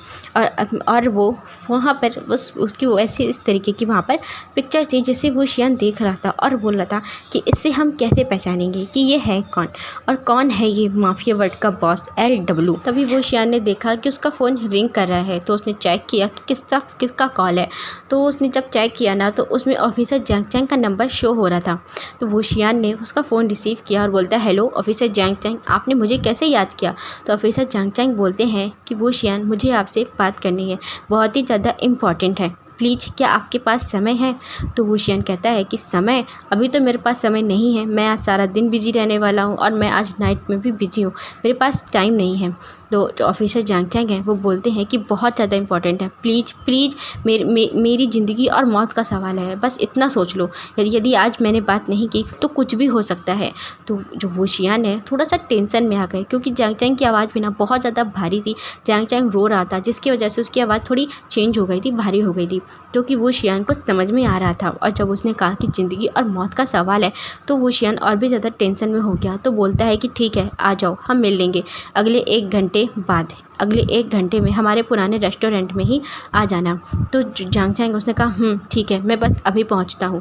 और वो वहाँ पर बस उसकी वैसे इस तरीके की वहाँ पर पिक्चर थी, जिसे वो शियान देख रहा था और बोल रहा था कि इससे हम कैसे पहचानेंगे कि ये है कौन, और कौन है ये माफिया वर्ल्ड का बॉस LW। तभी वो शियान ने देखा कि उसका फ़ोन रिंग कर रहा है, तो उसने चेक किया कि किसका कॉल है। तो उसने जब चेक किया ना, तो उसमें ऑफिसर जैंग चैंग का नंबर शो हो रहा था। तो वो शियान ने उसका फ़ोन रिसीव किया और बोलता है, हेलो ऑफिसर जैंग चैंग, आपने मुझे कैसे याद किया? तो ऑफिसर जैंग चैंग बोलते हैं कि वो शियान, मुझे आपसे बात करनी है, बहुत ही ज़्यादा इम्पॉर्टेंट है, प्लीज़ क्या आपके पास समय है? तो वो शियान कहता है कि समय? अभी तो मेरे पास समय नहीं है, मैं आज सारा दिन बिजी रहने वाला हूँ, और मैं आज नाइट में भी बिजी हूँ, मेरे पास टाइम नहीं है। तो जो ऑफिसर जैंग चैंग हैं वो बोलते हैं कि बहुत ज़्यादा इंपॉर्टेंट है, प्लीज़ मेरी ज़िंदगी और मौत का सवाल है, बस इतना सोच लो, यदि आज मैंने बात नहीं की तो कुछ भी हो सकता है। तो जो वो शियान है थोड़ा सा टेंशन में आ गए, क्योंकि जैंग चैंग की आवाज़ भी ना बहुत ज़्यादा भारी थी। जैंग चैंग रो रहा था, जिसकी वजह से उसकी आवाज़ थोड़ी चेंज हो गई थी, भारी हो गई थी, जो कि वो शियान को समझ में आ रहा था। और जब उसने कहा कि ज़िंदगी और मौत का सवाल है, तो वो शियान और भी ज़्यादा टेंशन में हो गया। तो बोलता है कि ठीक है, आ जाओ, हम मिल लेंगे अगले 1 घंटे बाद, अगले 1 घंटे में हमारे पुराने रेस्टोरेंट में ही आ जाना। तो जैंग चैंग उसने कहा ठीक है, मैं बस अभी पहुंचता हूं।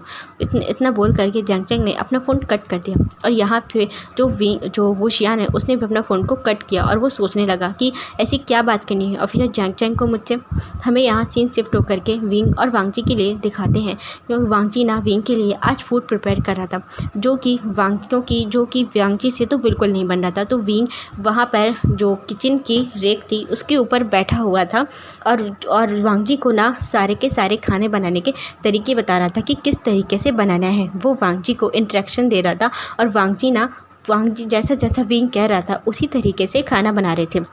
इतना बोल करके जैंग चैंग ने अपना फ़ोन कट कर दिया, और यहाँ पे जो वो शियान है उसने भी अपना फ़ोन को कट किया, और वो सोचने लगा कि ऐसी क्या बात करनी है ऑफिसर जैंग चैंग को मुझसे। हमें यहाँ सीन शिफ्ट होकर के विंग और वांगजी के लिए दिखाते हैं, क्योंकि वांगजी ना विंग के लिए आज फूड प्रिपेयर कर रहा था, जो कि वांगजी से तो बिल्कुल नहीं बन रहा था। तो विंग वहाँ पर जो किचन की रेक थी उसके ऊपर बैठा हुआ था, और वांगजी को ना सारे के सारे खाने बनाने के तरीके बता रहा था कि किस तरीके से बनाना है। वो वांगजी को इंस्ट्रक्शन दे रहा था, और वांगजी जैसा विंग कह रहा था उसी तरीके से खाना बना रहे थे।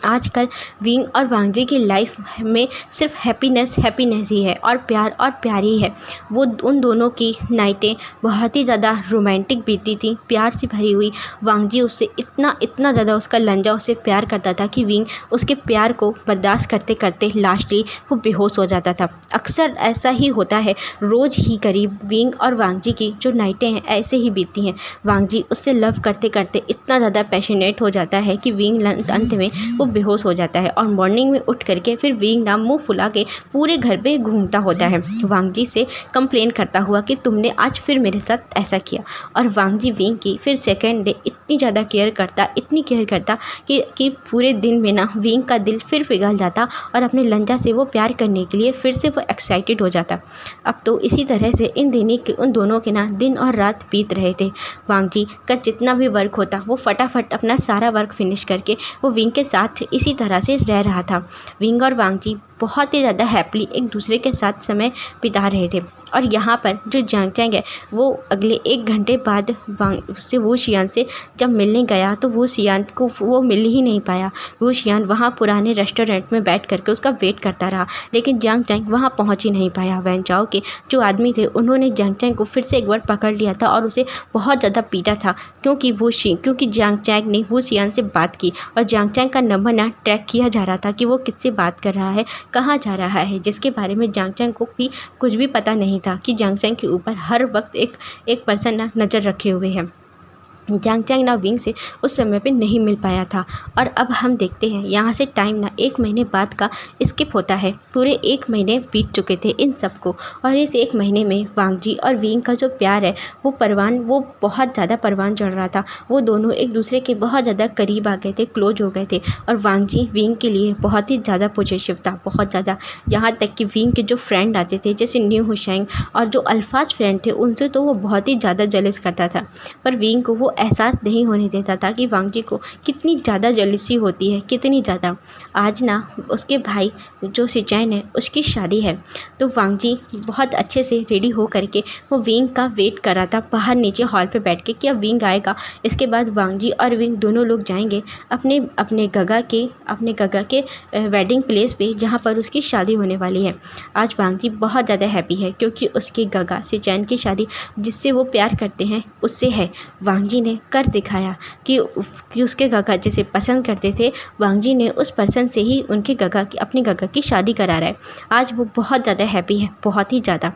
आजकल विंग और वांगजी की लाइफ में सिर्फ हैप्पीनेस ही है, और प्यार ही है। वो उन दोनों की नाइटें बहुत ही ज़्यादा रोमांटिक बीती थी, प्यार से भरी हुई। वांगजी उससे इतना ज़्यादा उसका लंजा उससे प्यार करता था कि विंग उसके प्यार को बर्दाश्त करते करते लास्टली वो बेहोश हो जाता था। अक्सर ऐसा ही होता है, रोज़ ही करीब विंग और वांगजी की जो नाइटें हैं ऐसे ही बीतती हैं। वांगजी उससे लव करते करते इतना ज़्यादा पैशनेट हो जाता है कि विंग अंत में वो बेहोश हो जाता है, और मॉर्निंग में उठ करके फिर विंग ना मुंह फुला के पूरे घर पे घूमता होता है, वांगजी से कंप्लेन करता हुआ कि तुमने आज फिर मेरे साथ ऐसा किया। और वांगजी विंग की फिर सेकेंड डे इतनी ज़्यादा केयर करता कि पूरे दिन में ना विंग का दिल फिर पिघल जाता, और अपने लंजा से वो प्यार करने के लिए फिर से वो एक्साइटेड हो जाता। अब तो इसी तरह से उन दोनों के ना दिन और रात बीत रहे थे। वांगजी का जितना भी वर्क होता वो फटाफट अपना सारा वर्क फिनिश करके वो विंग के साथ इसी तरह से रह रहा था। विंग और वांगजी बहुत ही ज़्यादा हैप्पली एक दूसरे के साथ समय बिता रहे थे। और यहाँ पर जो जियांग चैंग है वो अगले 1 घंटे बाद उससे वो शियान से जब मिलने गया तो वो शियान को वो मिल ही नहीं पाया। वो शियान वहाँ पुराने रेस्टोरेंट में बैठ करके उसका वेट करता रहा, लेकिन जियांग चैंग वहाँ पहुँच ही नहीं पाया। वैन चाओ के जो आदमी थे उन्होंने जियांग चैंग को फिर से एक बार पकड़ लिया था और उसे बहुत ज़्यादा पीटा था, क्योंकि जियांग चैंग ने वो शियान से बात की और जियांग चैंग का नंबर ना ट्रैक किया जा रहा था कि वो किससे बात कर रहा है, कहाँ जा रहा है, जिसके बारे में जियांग चैंग को भी कुछ भी पता नहीं था कि जियांग चैंग के ऊपर हर वक्त एक पर्सन ना नज़र रखे हुए हैं। जियांग चैंग ना विंग से उस समय पे नहीं मिल पाया था। और अब हम देखते हैं यहाँ से टाइम ना 1 महीने बाद का स्किप होता है। पूरे 1 महीने बीत चुके थे इन सबको, और इस 1 महीने में वांग जी और विंग का जो प्यार है वो बहुत ज़्यादा परवान चढ़ रहा था। वो दोनों एक दूसरे के बहुत ज़्यादा करीब आ गए थे, क्लोज हो गए थे। और वांग जी विंग के लिए बहुत ही ज़्यादा पॉजिटिव था, बहुत ज़्यादा। यहाँ तक कि विंग के जो फ्रेंड आते थे जैसे न्यू हुशैंग और जो अल्फाज फ्रेंड थे उनसे तो वो बहुत ही ज़्यादा जेलस करता था। पर विंग को वो एहसास नहीं होने देता था कि वांग जी को कितनी ज़्यादा जेलसी होती है, कितनी ज़्यादा। आज ना उसके भाई जो सिचैन है उसकी शादी है, तो वांग जी बहुत अच्छे से रेडी हो करके वो विंग का वेट कर रहा था बाहर नीचे हॉल पे बैठ के कि अब विंग आएगा। इसके बाद वांग जी और विंग दोनों लोग जाएंगे अपने गगा के वेडिंग प्लेस पे जहाँ पर उसकी शादी होने वाली है। आज वांग जी बहुत ज़्यादा हैप्पी है क्योंकि उसके गगा सिचैन की शादी जिससे वो प्यार करते हैं उससे है। वांग जी ने कर दिखाया कि उसके गगा जिसे पसंद करते थे वांग जी ने उस पर्सन से ही अपने गगा की शादी करा रहा है। आज वो बहुत ज़्यादा हैप्पी है, बहुत ही ज़्यादा।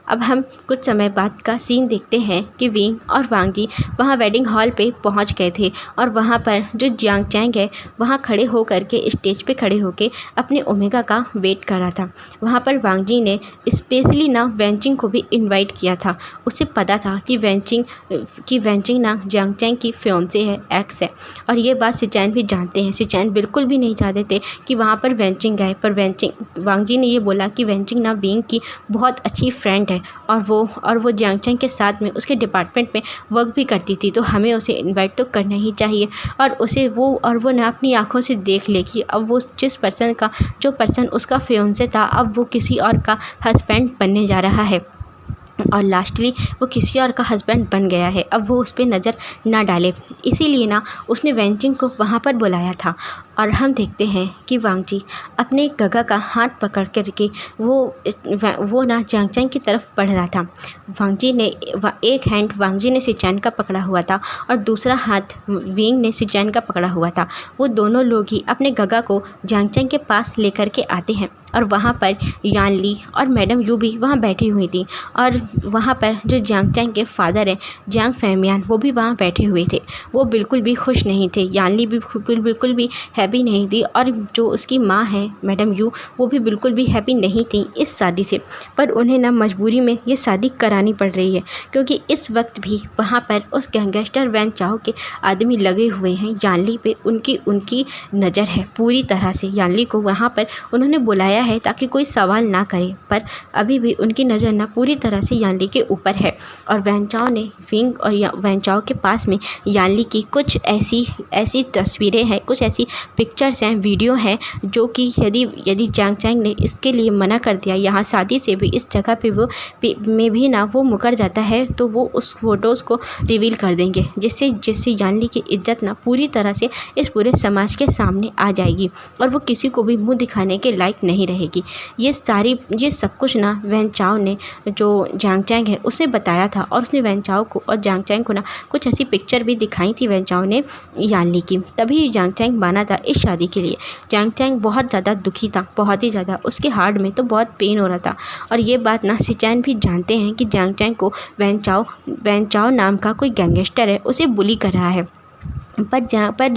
अब हम कुछ समय बाद का सीन देखते हैं कि विंग और वांग जी वहाँ वेडिंग हॉल पे पहुँच गए थे और वहाँ पर जो जियांग चैंग है वहाँ खड़े हो करके स्टेज पे खड़े होके अपने ओमेगा का वेट कर रहा था। वहाँ पर वांग जी ने स्पेशली ना वेंचिंग को भी इनवाइट किया था। उसे पता था कि वेंचिंग ना जियांग चैंग की फियांसे है, एक्स है, और ये बात सिचैन भी जानते हैं। सिचैन बिल्कुल भी नहीं चाहते थे कि वहाँ पर वेंचिंग आए, पर वांग जी ने ये बोला कि वेंचिंग ना विंग की बहुत अच्छी फ्रेंड है और वो जियांग चैंग के साथ में उसके डिपार्टमेंट में वर्क भी करती थी, तो हमें उसे इनवाइट तो करना ही चाहिए। और वो ना अपनी आंखों से देख ले कि अब वो जो पर्सन उसका फियांसे था अब वो किसी और का हस्बैंड बनने जा रहा है, और लास्टली वो किसी और का हस्बैंड बन गया है। अब वो उस पर नज़र ना डाले, इसीलिए ना उसने वेंचिंग को वहाँ पर बुलाया था। और हम देखते हैं कि वांग जी अपने गगा का हाथ पकड़ करके वो ना जियांग चैंग की तरफ बढ़ रहा था। एक हैंड वांग जी ने सिचैन का पकड़ा हुआ था और दूसरा हाथ विंग ने सिचैन का पकड़ा हुआ था। वो दोनों लोग ही अपने गगा को जियांग चैंग के पास लेकर के आते हैं और वहाँ पर यान ली और मैडम यू भी वहाँ बैठी हुई थी। और वहाँ पर जो जियांग चैंग के फादर हैं जियांग फैमियान वो भी वहाँ बैठे हुए थे। वो बिल्कुल भी खुश नहीं थे, यान ली भी बिल्कुल भी हैप्पी नहीं थी, और जो उसकी माँ है मैडम यू वो भी बिल्कुल भी हैप्पी नहीं थी इस शादी से। पर उन्हें ना मजबूरी में ये शादी करानी पड़ रही है क्योंकि इस वक्त भी वहाँ पर उस गैंगस्टर वैन चाओ के आदमी लगे हुए हैं। यानली पे उनकी नज़र है पूरी तरह से। यानली को वहाँ पर उन्होंने बुलाया है ताकि कोई सवाल ना करे, पर अभी भी उनकी नज़र ना पूरी तरह से यानली के ऊपर है। और वैन चाओ ने विंग और वैन चाओ के पास में यानली की कुछ ऐसी तस्वीरें हैं, कुछ ऐसी पिक्चर्स हैं, वीडियो हैं, जो कि यदि जियांग चैंग ने इसके लिए मना कर दिया यहाँ शादी से भी, इस जगह पे में भी ना वो मुकर जाता है, तो वो उस फोटोज़ को रिवील कर देंगे, जिससे यानली की इज्जत ना पूरी तरह से इस पूरे समाज के सामने आ जाएगी और वो किसी को भी मुंह दिखाने के लायक नहीं रहेगी। ये सब कुछ ना वैन चाओ ने जो जियांग चैंग है उसे बताया था, और उसने वैन चाओ को और जियांग चैंग को ना कुछ ऐसी पिक्चर भी दिखाई थी वैन चाओ ने यानली की। तभी जियांग चैंग माना था इस शादी के लिए। जियांग चैंग बहुत ज़्यादा दुखी था, बहुत ही ज़्यादा। उसके हार्ट में तो बहुत पेन हो रहा था, और ये बात ना सिचैन भी जानते हैं कि जियांग चैंग को वैन चाओ नाम का कोई गैंगस्टर है उसे बुली कर रहा है। पर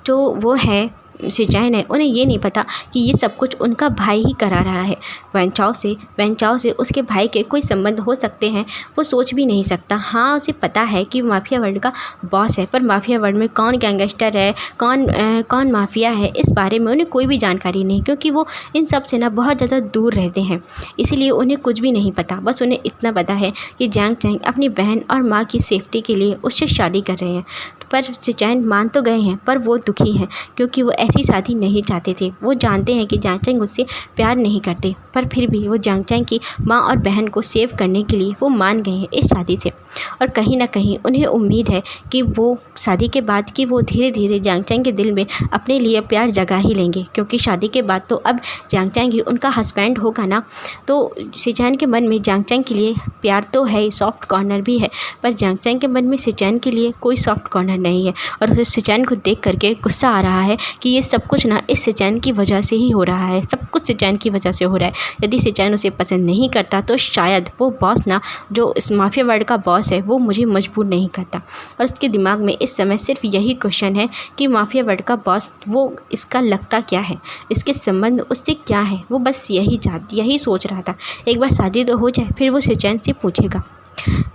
जो वो है सिचैन है, उन्हें ये नहीं पता कि ये सब कुछ उनका भाई ही करा रहा है। वैन चाओ से उसके भाई के कोई संबंध हो सकते हैं वो सोच भी नहीं सकता। हाँ, उसे पता है कि माफिया वर्ल्ड का बॉस है, पर माफिया वर्ल्ड में कौन गैंगस्टर है, कौन माफिया है, इस बारे में उन्हें कोई भी जानकारी नहीं, क्योंकि वो इन सब से ना बहुत ज़्यादा दूर रहते हैं। इसीलिए उन्हें कुछ भी नहीं पता। बस उन्हें इतना पता है कि जियांग चैंग अपनी बहन और माँ की सेफ्टी के लिए उससे शादी कर रहे हैं। पर सिचैन मान तो गए हैं, पर वो दुखी हैं क्योंकि वो ऐसी शादी नहीं चाहते थे। वो जानते हैं कि जांग चैंग उससे प्यार नहीं करते, पर फिर भी वो जांग चैंग की माँ और बहन को सेव करने के लिए वो मान गए हैं इस शादी से। और कहीं ना कहीं उन्हें उम्मीद है कि वो शादी के बाद कि वो धीरे धीरे जांग चैंग के दिल में अपने लिए प्यार जगा ही लेंगे, क्योंकि शादी के बाद तो अब जांग चैंग ही उनका हस्बैंड होगा ना। तो सिचैन के मन में जांग चैंग के लिए प्यार तो है, सॉफ्ट कॉर्नर भी है, पर जांग चैंग के मन में सिचैन के लिए कोई सॉफ्ट कॉर्नर नहीं है। और उसे सिचैन को देख करके गुस्सा आ रहा है कि ये सब कुछ ना इस सिचैन की वजह से ही हो रहा है, सब कुछ सिचैन की वजह से हो रहा है। यदि सिचैन उसे पसंद नहीं करता तो शायद वो बॉस ना, जो इस माफिया वर्ल्ड का बॉस है, वो मुझे मजबूर नहीं करता। और उसके दिमाग में इस समय सिर्फ यही क्वेश्चन है कि माफिया वर्ल्ड का बॉस वो इसका लगता क्या है, इसके संबंध उससे क्या है, वो बस यही सोच रहा था। एक बार शादी तो हो जाए, फिर वो सिचैन से पूछेगा।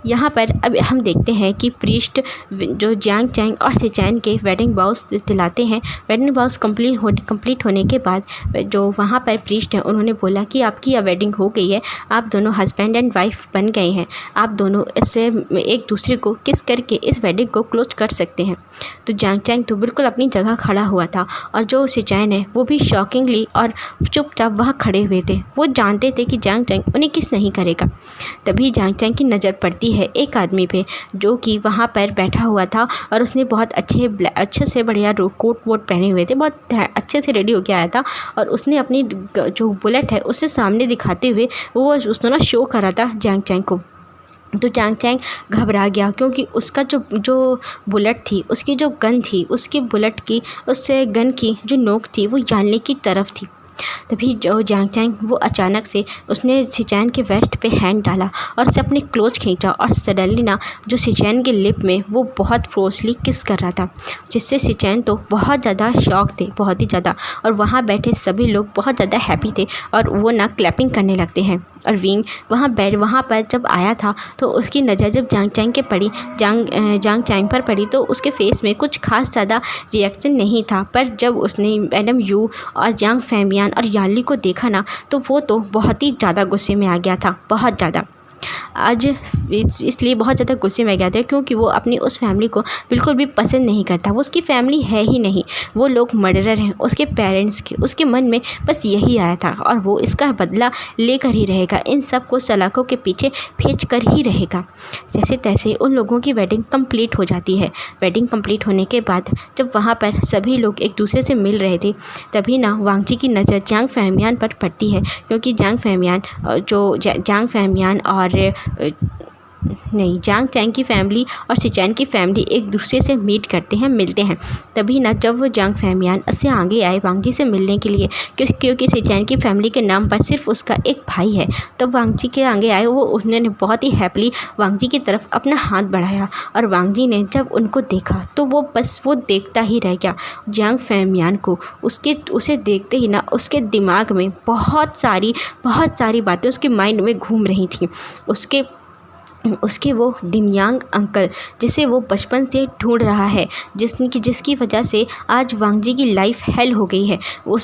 यहाँ पर अब हम देखते हैं कि प्रीस्ट जो जांग चैंग और सिचैन के वेडिंग बाउस दिलाते हैं। वेडिंग बाउस कंप्लीट होने के बाद जो वहाँ पर प्रीस्ट हैं उन्होंने बोला कि आपकी अब वेडिंग हो गई है, आप दोनों हस्बैंड एंड वाइफ बन गए हैं, आप दोनों इससे एक दूसरे को किस करके इस वेडिंग को क्लोज कर सकते हैं। तो जांग चैंग तो बिल्कुल अपनी जगह खड़ा हुआ था, और जो सिचैन है वो भी शॉकिंगली और चुपचाप वहाँ खड़े हुए थे। वो जानते थे कि जांग चैंग उन्हें किस नहीं करेगा। तभी जांग चैंग की नज़र पड़ती है एक आदमी पे, जो कि वहाँ पर बैठा हुआ था और उसने बहुत अच्छे से बढ़िया कोट वोट पहने हुए थे, बहुत अच्छे से रेडी होके आया था। और उसने अपनी जो बुलेट है उससे सामने दिखाते हुए वो उसने ना शो करा था जांग चैंग को। तो जांग चैंग घबरा गया, क्योंकि उसका जो बुलेट थी, उसकी जो गन थी, उसकी बुलेट की उससे गन की जो नोक थी वो जानले की तरफ थी। तभी जो जांग चैंग वो अचानक से उसने सिचैन के वेस्ट पे हैंड डाला और उसे अपने क्लोज खींचा, और सडनली ना जो सिचैन के लिप में वो बहुत फोर्सली किस कर रहा था, जिससे सिचैन तो बहुत ज़्यादा शॉक थे, बहुत ही ज़्यादा। और वहाँ बैठे सभी लोग बहुत ज़्यादा हैप्पी थे और वो ना क्लैपिंग करने लगते हैं। और विंग वहाँ पर जब आया था तो उसकी नज़र जब जांग चैंग के पड़ी जांग चैंग पर पड़ी, तो उसके फेस में कुछ खास ज़्यादा रिएक्शन नहीं था। पर जब उसने मैडम यू और जांग फैमियान और याली को देखा ना, तो वो तो बहुत ही ज़्यादा गुस्से में आ गया था, बहुत ज़्यादा। आज इसलिए बहुत ज़्यादा गुस्से में गया था क्योंकि वो अपनी उस फैमिली को बिल्कुल भी पसंद नहीं करता। वो उसकी फैमिली है ही नहीं, वो लोग मर्डरर हैं उसके पेरेंट्स के। उसके मन में बस यही आया था और वो इसका बदला लेकर ही रहेगा, इन सब को सलाखों के पीछे भेज कर ही रहेगा। जैसे तैसे उन लोगों की वेडिंग कंप्लीट हो जाती है। वेडिंग कंप्लीट होने के बाद जब वहाँ पर सभी लोग एक दूसरे से मिल रहे थे, तभी ना वांग जी की नज़र जांग फैमियान पर पड़ती है, क्योंकि जांग फैमियान और जांग चैंग की फैमिली और सिचैन की फैमिली एक दूसरे से मीट करते हैं, मिलते हैं। तभी ना जब वो जांग फैमियान उससे आगे आए वांग जी से मिलने के लिए, क्योंकि सिचैन की फैमिली के नाम पर सिर्फ उसका एक भाई है, तब वांग जी के आगे आए। उसने बहुत ही हैप्पली वांग जी की तरफ अपना हाथ बढ़ाया, और वांग जी ने जब उनको देखा तो वो बस वो देखता ही रह गया जांग फैमियान को। उसे देखते ही ना उसके दिमाग में बहुत सारी बातें उसके माइंड में घूम रही थी। उसके वो डिनयांग अंकल जिसे वो बचपन से ढूंढ रहा है, जिसकी वजह से आज वांग जी की लाइफ हेल हो गई है। वो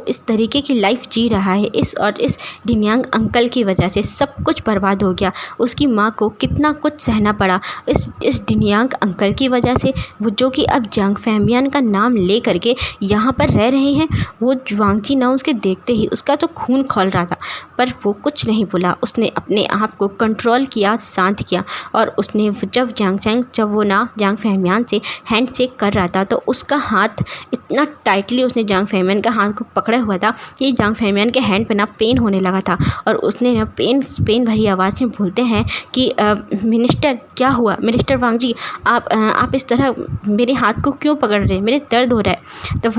इस तरीके की लाइफ जी रहा है, इस डिनयांग अंकल की वजह से सब कुछ बर्बाद हो गया। उसकी माँ को कितना कुछ सहना पड़ा इस डिनयांग अंकल की वजह से, वो जो कि अब जांग फैमियान का नाम ले करके यहाँ पर रह रहे हैं। वो वांग जी ना उसके देखते ही उसका तो खून खौल रहा था, पर वो कुछ नहीं बोला। उसने अपने आप को कंट्रोल किया, शांत किया, और उसने जब जांग फैमियान से हैंड शेक कर रहा था, तो उसका हाथ इतना टाइटली उसने जांग फैमियान का हाथ को पकड़ा हुआ था कि जांग फैमियान के हैंड पे ना पेन होने लगा था। और उसने ना पेन भरी आवाज़ में बोलते हैं कि मिनिस्टर क्या हुआ, मिनिस्टर वांग जी आप इस तरह मेरे हाथ को क्यों पकड़ रहे हैं, मेरे दर्द हो रहा है। तो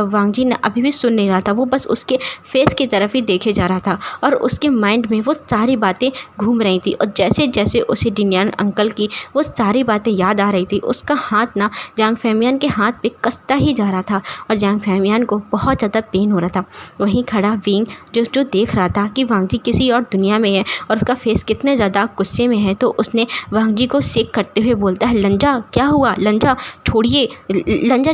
वांग जी ना अभी भी सुन नहीं रहा था, वो बस उसके फेस की तरफ ही देखे जा रहा था, और उसके माइंड में वो सारी बातें घूम रही थी। और जैसे जैसे उसे डिनयांग अंकल की वो सारी बातें याद आ रही थी, उसका हाथ ना जांग फैमियान के हाथ पे कसता ही जा रहा था, और जांग फैमियान को बहुत ज़्यादा पेन हो रहा था। वहीं खड़ा विंग जो देख रहा था कि वांग जी किसी और दुनिया में है और उसका फेस कितने ज़्यादा गुस्से में है, तो उसने वांग जी को शेक करते हुए बोलता है, लंजा क्या हुआ, लंजा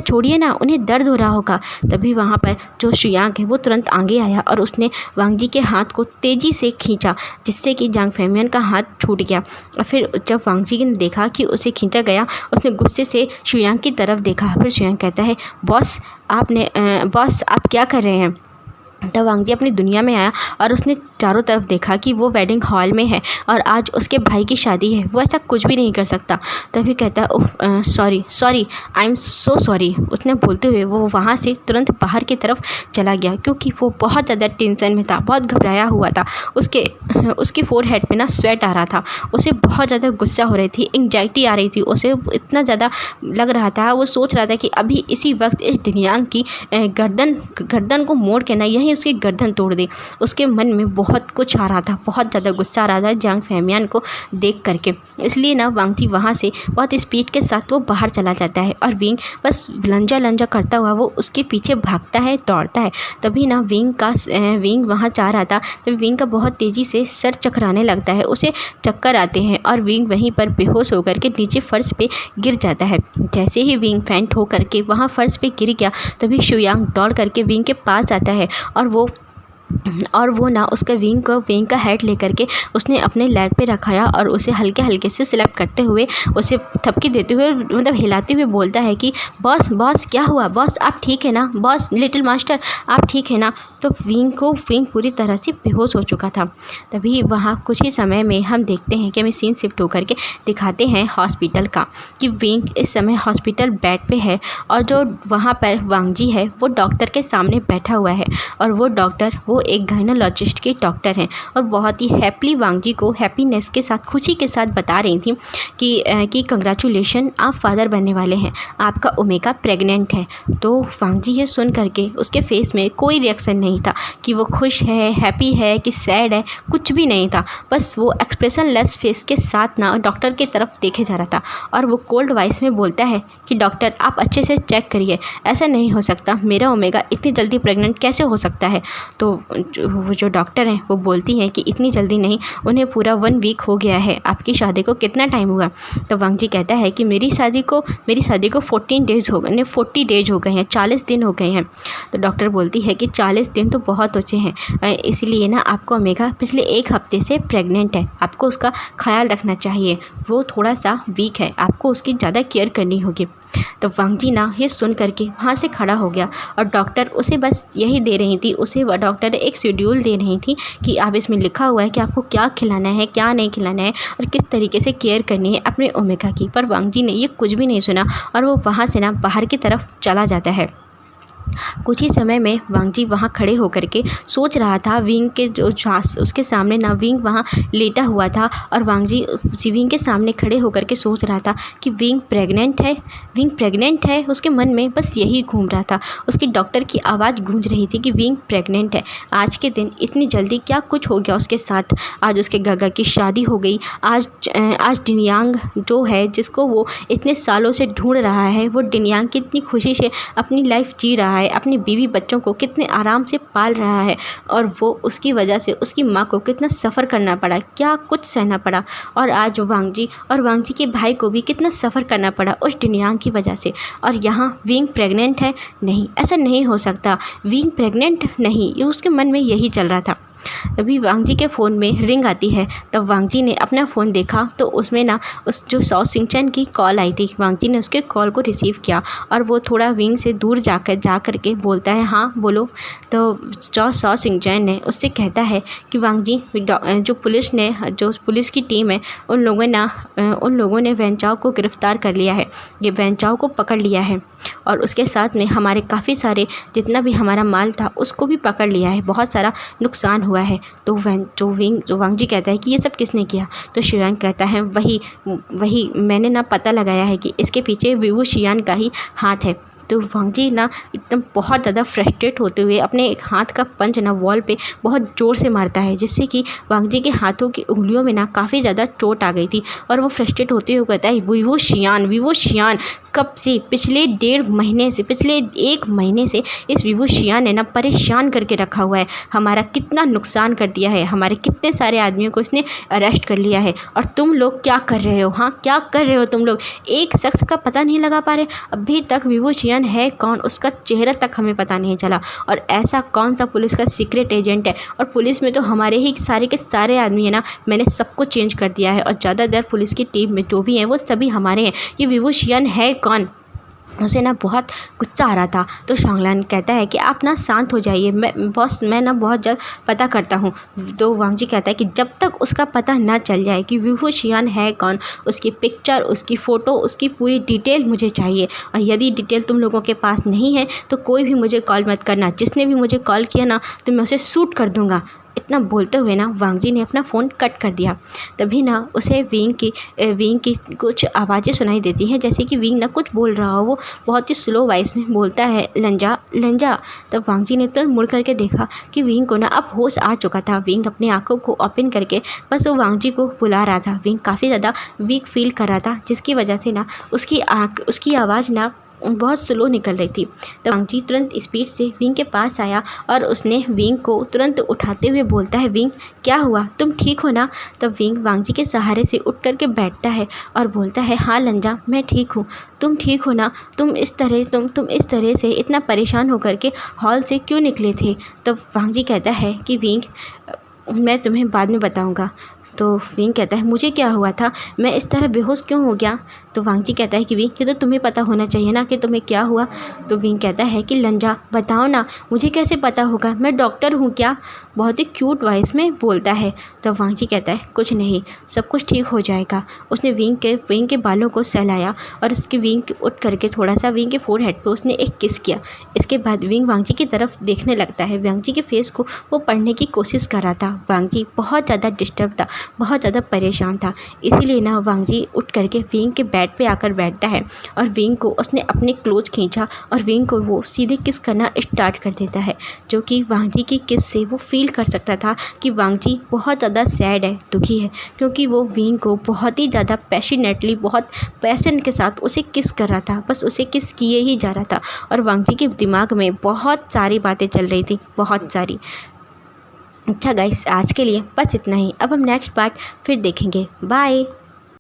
छोड़िए ना, उन्हें दर्द हो रहा होगा। तभी वहाँ पर जो शुयांग है वो तुरंत आगे आया और उसने वांग जी के हाथ को तेज़ी से खींचा, जिससे कि जांग फैमियान का हाथ छूट गया। और फिर जब वांग जी ने देखा कि उसे खींचा गया, उसने गुस्से से शुयांग की तरफ देखा। फिर शुयांग कहता है, बॉस आप क्या कर रहे हैं? तब वांग जी अपनी दुनिया में आया और उसने चारों तरफ देखा कि वो वेडिंग हॉल में है और आज उसके भाई की शादी है, वो ऐसा कुछ भी नहीं कर सकता। तभी कहता है, उफ, sorry, I am so sorry. उसने बोलते हुए वो वहाँ से तुरंत बाहर की तरफ चला गया, क्योंकि वो बहुत ज़्यादा टेंशन में था, बहुत घबराया हुआ था। उसके फोरहेड पे ना स्वेट आ रहा था, उसे बहुत ज़्यादा गुस्सा हो रही थी, एंग्जाइटी आ रही थी, उसे इतना ज़्यादा लग रहा था, वो सोच रहा था कि अभी इसी वक्त इस दिन्यांग की गर्दन को मोड़ के ना यहीं उसकी गर्दन तोड़ दे। उसके मन में बहुत कुछ आ रहा था, बहुत ज़्यादा गुस्सा आ रहा था जियांग फैमियान को देख करके। इसलिए ना वांग जी वहाँ से बहुत स्पीड के साथ वो बाहर चला जाता है और विंग बस लंजा करता हुआ वो उसके पीछे भागता है, दौड़ता है। तभी ना विंग वहाँ जा रहा था, तभी विंग का बहुत तेज़ी से सर चकराने लगता है, उसे चक्कर आते हैं और विंग वहीं पर बेहोश होकर के नीचे फर्श पे गिर जाता है। जैसे ही विंग फेंट होकर के वहाँ फर्श पे गिर गया, तभी शुयांग दौड़ करके विंग के पास आता है और वो ना उसका विंग का हेड लेकर के उसने अपने लेग पे रखाया और उसे हल्के से स्लैप करते हुए, उसे थपकी देते हुए, मतलब हिलाते हुए बोलता है कि बॉस क्या हुआ? बॉस आप ठीक है ना? बॉस लिटिल मास्टर आप ठीक है ना? तो विंग पूरी तरह से बेहोश हो चुका था। तभी वहाँ कुछ ही समय में हम देखते हैं कि हमें सीन शिफ्ट होकर के दिखाते हैं हॉस्पिटल का, कि विंग इस समय हॉस्पिटल बेड पे है और जो वहाँ पर वांग जी है वो डॉक्टर के सामने बैठा हुआ है और वो डॉक्टर एक गायनोलॉजिस्ट के डॉक्टर हैं और बहुत ही हैप्पीली वांग जी को हैप्पीनेस के साथ, खुशी के साथ बता रही थी कि कंग्रेचुलेशन, आप फादर बनने वाले हैं, आपका ओमेगा प्रेग्नेंट है। तो वांग जी ये सुन करके उसके फेस में कोई रिएक्शन नहीं था कि वो खुश है, हैप्पी है कि सैड है, कुछ भी नहीं था। बस वो एक्सप्रेशन लेस फेस के साथ ना डॉक्टर की तरफ देखे जा रहा था और वो कोल्ड वॉइस में बोलता है कि डॉक्टर आप अच्छे से चेक करिए, ऐसा नहीं हो सकता, मेरा ओमेगा इतनी जल्दी प्रेग्नेंट कैसे हो सकता है? तो वो जो डॉक्टर हैं वो बोलती हैं कि इतनी जल्दी नहीं, उन्हें पूरा 1 वीक हो गया है, आपकी शादी को कितना टाइम हुआ? तो वांग जी कहता है कि मेरी शादी को 14 डेज़ हो गए, नहीं 40 डेज हो गए हैं, 40 दिन हो गए हैं। तो डॉक्टर बोलती है कि 40 दिन तो बहुत अच्छे हैं, इसलिए ना आपको ओमेगा पिछले 1 हफ्ते से प्रेग्नेंट है, आपको उसका ख्याल रखना चाहिए, वो थोड़ा सा वीक है, आपको उसकी ज़्यादा केयर करनी होगी। तो वांग जी ना ये सुन करके वहाँ से खड़ा हो गया और डॉक्टर उसे बस यही दे रही थी, उसे डॉक्टर एक शेड्यूल दे रही थी कि आप इसमें लिखा हुआ है कि आपको क्या खिलाना है, क्या नहीं खिलाना है और किस तरीके से केयर करनी है अपने ओमेगा की। पर वांग जी ने ये कुछ भी नहीं सुना और वो वहाँ से ना बाहर की तरफ चला जाता है। कुछ ही समय में वांग जी वहाँ खड़े होकर के सोच रहा था, विंग के जो उसके सामने ना विंग वहाँ लेटा हुआ था और वांग जी विंग के सामने खड़े होकर के सोच रहा था कि विंग प्रेग्नेंट है। उसके मन में बस यही घूम रहा था, उसकी डॉक्टर की आवाज़ गूंज रही थी कि विंग प्रेग्नेंट है। आज के दिन इतनी जल्दी क्या कुछ हो गया उसके साथ? आज उसके गागा की शादी हो गई, आज डिन्यांग जो है जिसको वो इतने सालों से ढूंढ रहा है, वो डिन्यांग कितनी खुशी से अपनी लाइफ जी रहा है, अपनी बीवी बच्चों को कितने आराम से पाल रहा है और वो उसकी वजह से उसकी माँ को कितना सफ़र करना पड़ा, क्या कुछ सहना पड़ा। और आज वांग जी के भाई को भी कितना सफ़र करना पड़ा उस डिन्यांग की वजह से। और यहाँ विंग प्रेग्नेंट है? नहीं, ऐसा नहीं हो सकता, विंग प्रेग्नेंट नहीं, ये उसके मन में यही चल रहा था। तभी वांग जी के फ़ोन में रिंग आती है। तब वांग जी ने अपना फ़ोन देखा तो उसमें ना उस जो सौ सिंचन की कॉल आई थी। वांग जी ने उसके कॉल को रिसीव किया और वो थोड़ा विंग से दूर जा कर के बोलता है, हाँ बोलो। तो जो सौ सिंचन ने उससे कहता है कि वांग जी, जो पुलिस की टीम है उन लोगों ने वेंचाओ को गिरफ़्तार कर लिया है, ये वेंचाओ को पकड़ लिया है और उसके साथ में हमारे काफ़ी सारे जितना भी हमारा माल था उसको भी पकड़ लिया है, बहुत सारा नुकसान हुआ है। तो वांग जी कहता है कि ये सब किसने किया? तो शुयांग कहता है वही मैंने ना पता लगाया है कि इसके पीछे विवो शियान का ही हाथ है। तो वांग जी ना एकदम बहुत ज़्यादा फ्रस्ट्रेट होते हुए अपने एक हाथ का पंच ना वॉल पे बहुत ज़ोर से मारता है, जिससे कि वांग जी के हाथों की उंगलियों में ना काफ़ी ज़्यादा चोट आ गई थी और वो फ्रस्ट्रेट होते हुए कहता है, विवो शियान कब से पिछले 1 महीने से इस विभूषिया ने ना परेशान करके रखा हुआ है। हमारा कितना नुकसान कर दिया है, हमारे कितने सारे आदमियों को इसने अरेस्ट कर लिया है। और तुम लोग क्या कर रहे हो? हाँ, क्या कर रहे हो तुम लोग? एक शख्स का पता नहीं लगा पा रहे। अभी तक विभूषियन है कौन, उसका चेहरा तक हमें पता नहीं चला। और ऐसा कौन सा पुलिस का सीक्रेट एजेंट है? और पुलिस में तो हमारे ही सारे के सारे आदमी है ना, मैंने सबको चेंज कर दिया है। और ज़्यादातर पुलिस की टीम में जो भी हैं वो सभी हमारे हैं। ये विभूषियन है कौन? उसे ना बहुत गुस्सा आ रहा था। तो शांगलान कहता है कि आप ना शांत हो जाइए, मैं ना बहुत जल्द पता करता हूँ। तो वांग जी कहता है कि जब तक उसका पता ना चल जाए कि विभूषियन है कौन, उसकी पिक्चर, उसकी फ़ोटो, उसकी पूरी डिटेल मुझे चाहिए। और यदि डिटेल तुम लोगों के पास नहीं है तो कोई भी मुझे कॉल मत करना। जिसने भी मुझे कॉल किया ना तो मैं उसे शूट कर दूँगा। इतना बोलते हुए ना वांग जी ने अपना फ़ोन कट कर दिया। तभी ना उसे विंग की कुछ आवाज़ें सुनाई देती हैं, जैसे कि विंग ना कुछ बोल रहा हो। वो बहुत ही स्लो वॉइस में बोलता है, लंजा लंजा। तब वांग जी ने तुरंत मुड़ करके देखा कि विंग को ना अब होश आ चुका था। विंग अपनी आंखों को ओपन करके बस वो वांग जी को बुला रहा था। विंग काफ़ी ज़्यादा वीक फील कर रहा था, जिसकी वजह से ना उसकी आवाज़ ना बहुत स्लो निकल रही थी। तब वांग जी तुरंत स्पीड से विंग के पास आया और उसने विंग को तुरंत उठाते हुए बोलता है, विंग क्या हुआ, तुम ठीक हो ना? तब विंग वांग जी के सहारे से उठ करके बैठता है और बोलता है, हाँ लंजा, मैं ठीक हूँ। तुम ठीक हो ना? तुम इस तरह से इतना परेशान होकर के हॉल से क्यों निकले थे? तब वांग जी कहता है कि विंग, मैं तुम्हें बाद में बताऊँगा। तो विंग कहता है, मुझे क्या हुआ था, मैं इस तरह बेहोश क्यों हो गया? तो वांग जी कहता है कि विंग, ये तो तुम्हें पता होना चाहिए ना कि तुम्हें क्या हुआ। तो विंग कहता है कि लंजा बताओ ना, मुझे कैसे पता होगा, मैं डॉक्टर हूँ क्या? बहुत ही क्यूट वॉइस में बोलता है। तो वांग जी कहता है, कुछ नहीं, सब कुछ ठीक हो जाएगा। उसने विंग के बालों को सहलाया और उसके विंग उठ करके थोड़ा सा विंग के फोरहेड पे उसने एक किस किया। इसके बाद विंग वांग जी की तरफ देखने लगता है। वांग जी के फेस को वो पढ़ने की कोशिश कर रहा था। वांग जी बहुत ज़्यादा डिस्टर्ब था, बहुत ज़्यादा परेशान था। इसीलिए ना वांग जी उठ करके विंग के बेड पे आकर बैठता है और विंग को उसने अपने क्लोज खींचा और विंग को वो सीधे किस करना स्टार्ट कर देता है, जो कि वांग जी की किस से वो फील कर सकता था कि वांग जी बहुत ज़्यादा सैड है, दुखी है, क्योंकि वो विंग को बहुत ही ज़्यादा पैशनेटली, बहुत पैशन के साथ उसे किस कर रहा था, बस उसे किस किए ही जा रहा था। और वांग जी के दिमाग में बहुत सारी बातें चल रही थी, बहुत सारी। अच्छा गाइस, आज के लिए बस इतना ही। अब हम नेक्स्ट पार्ट फिर देखेंगे। बाय।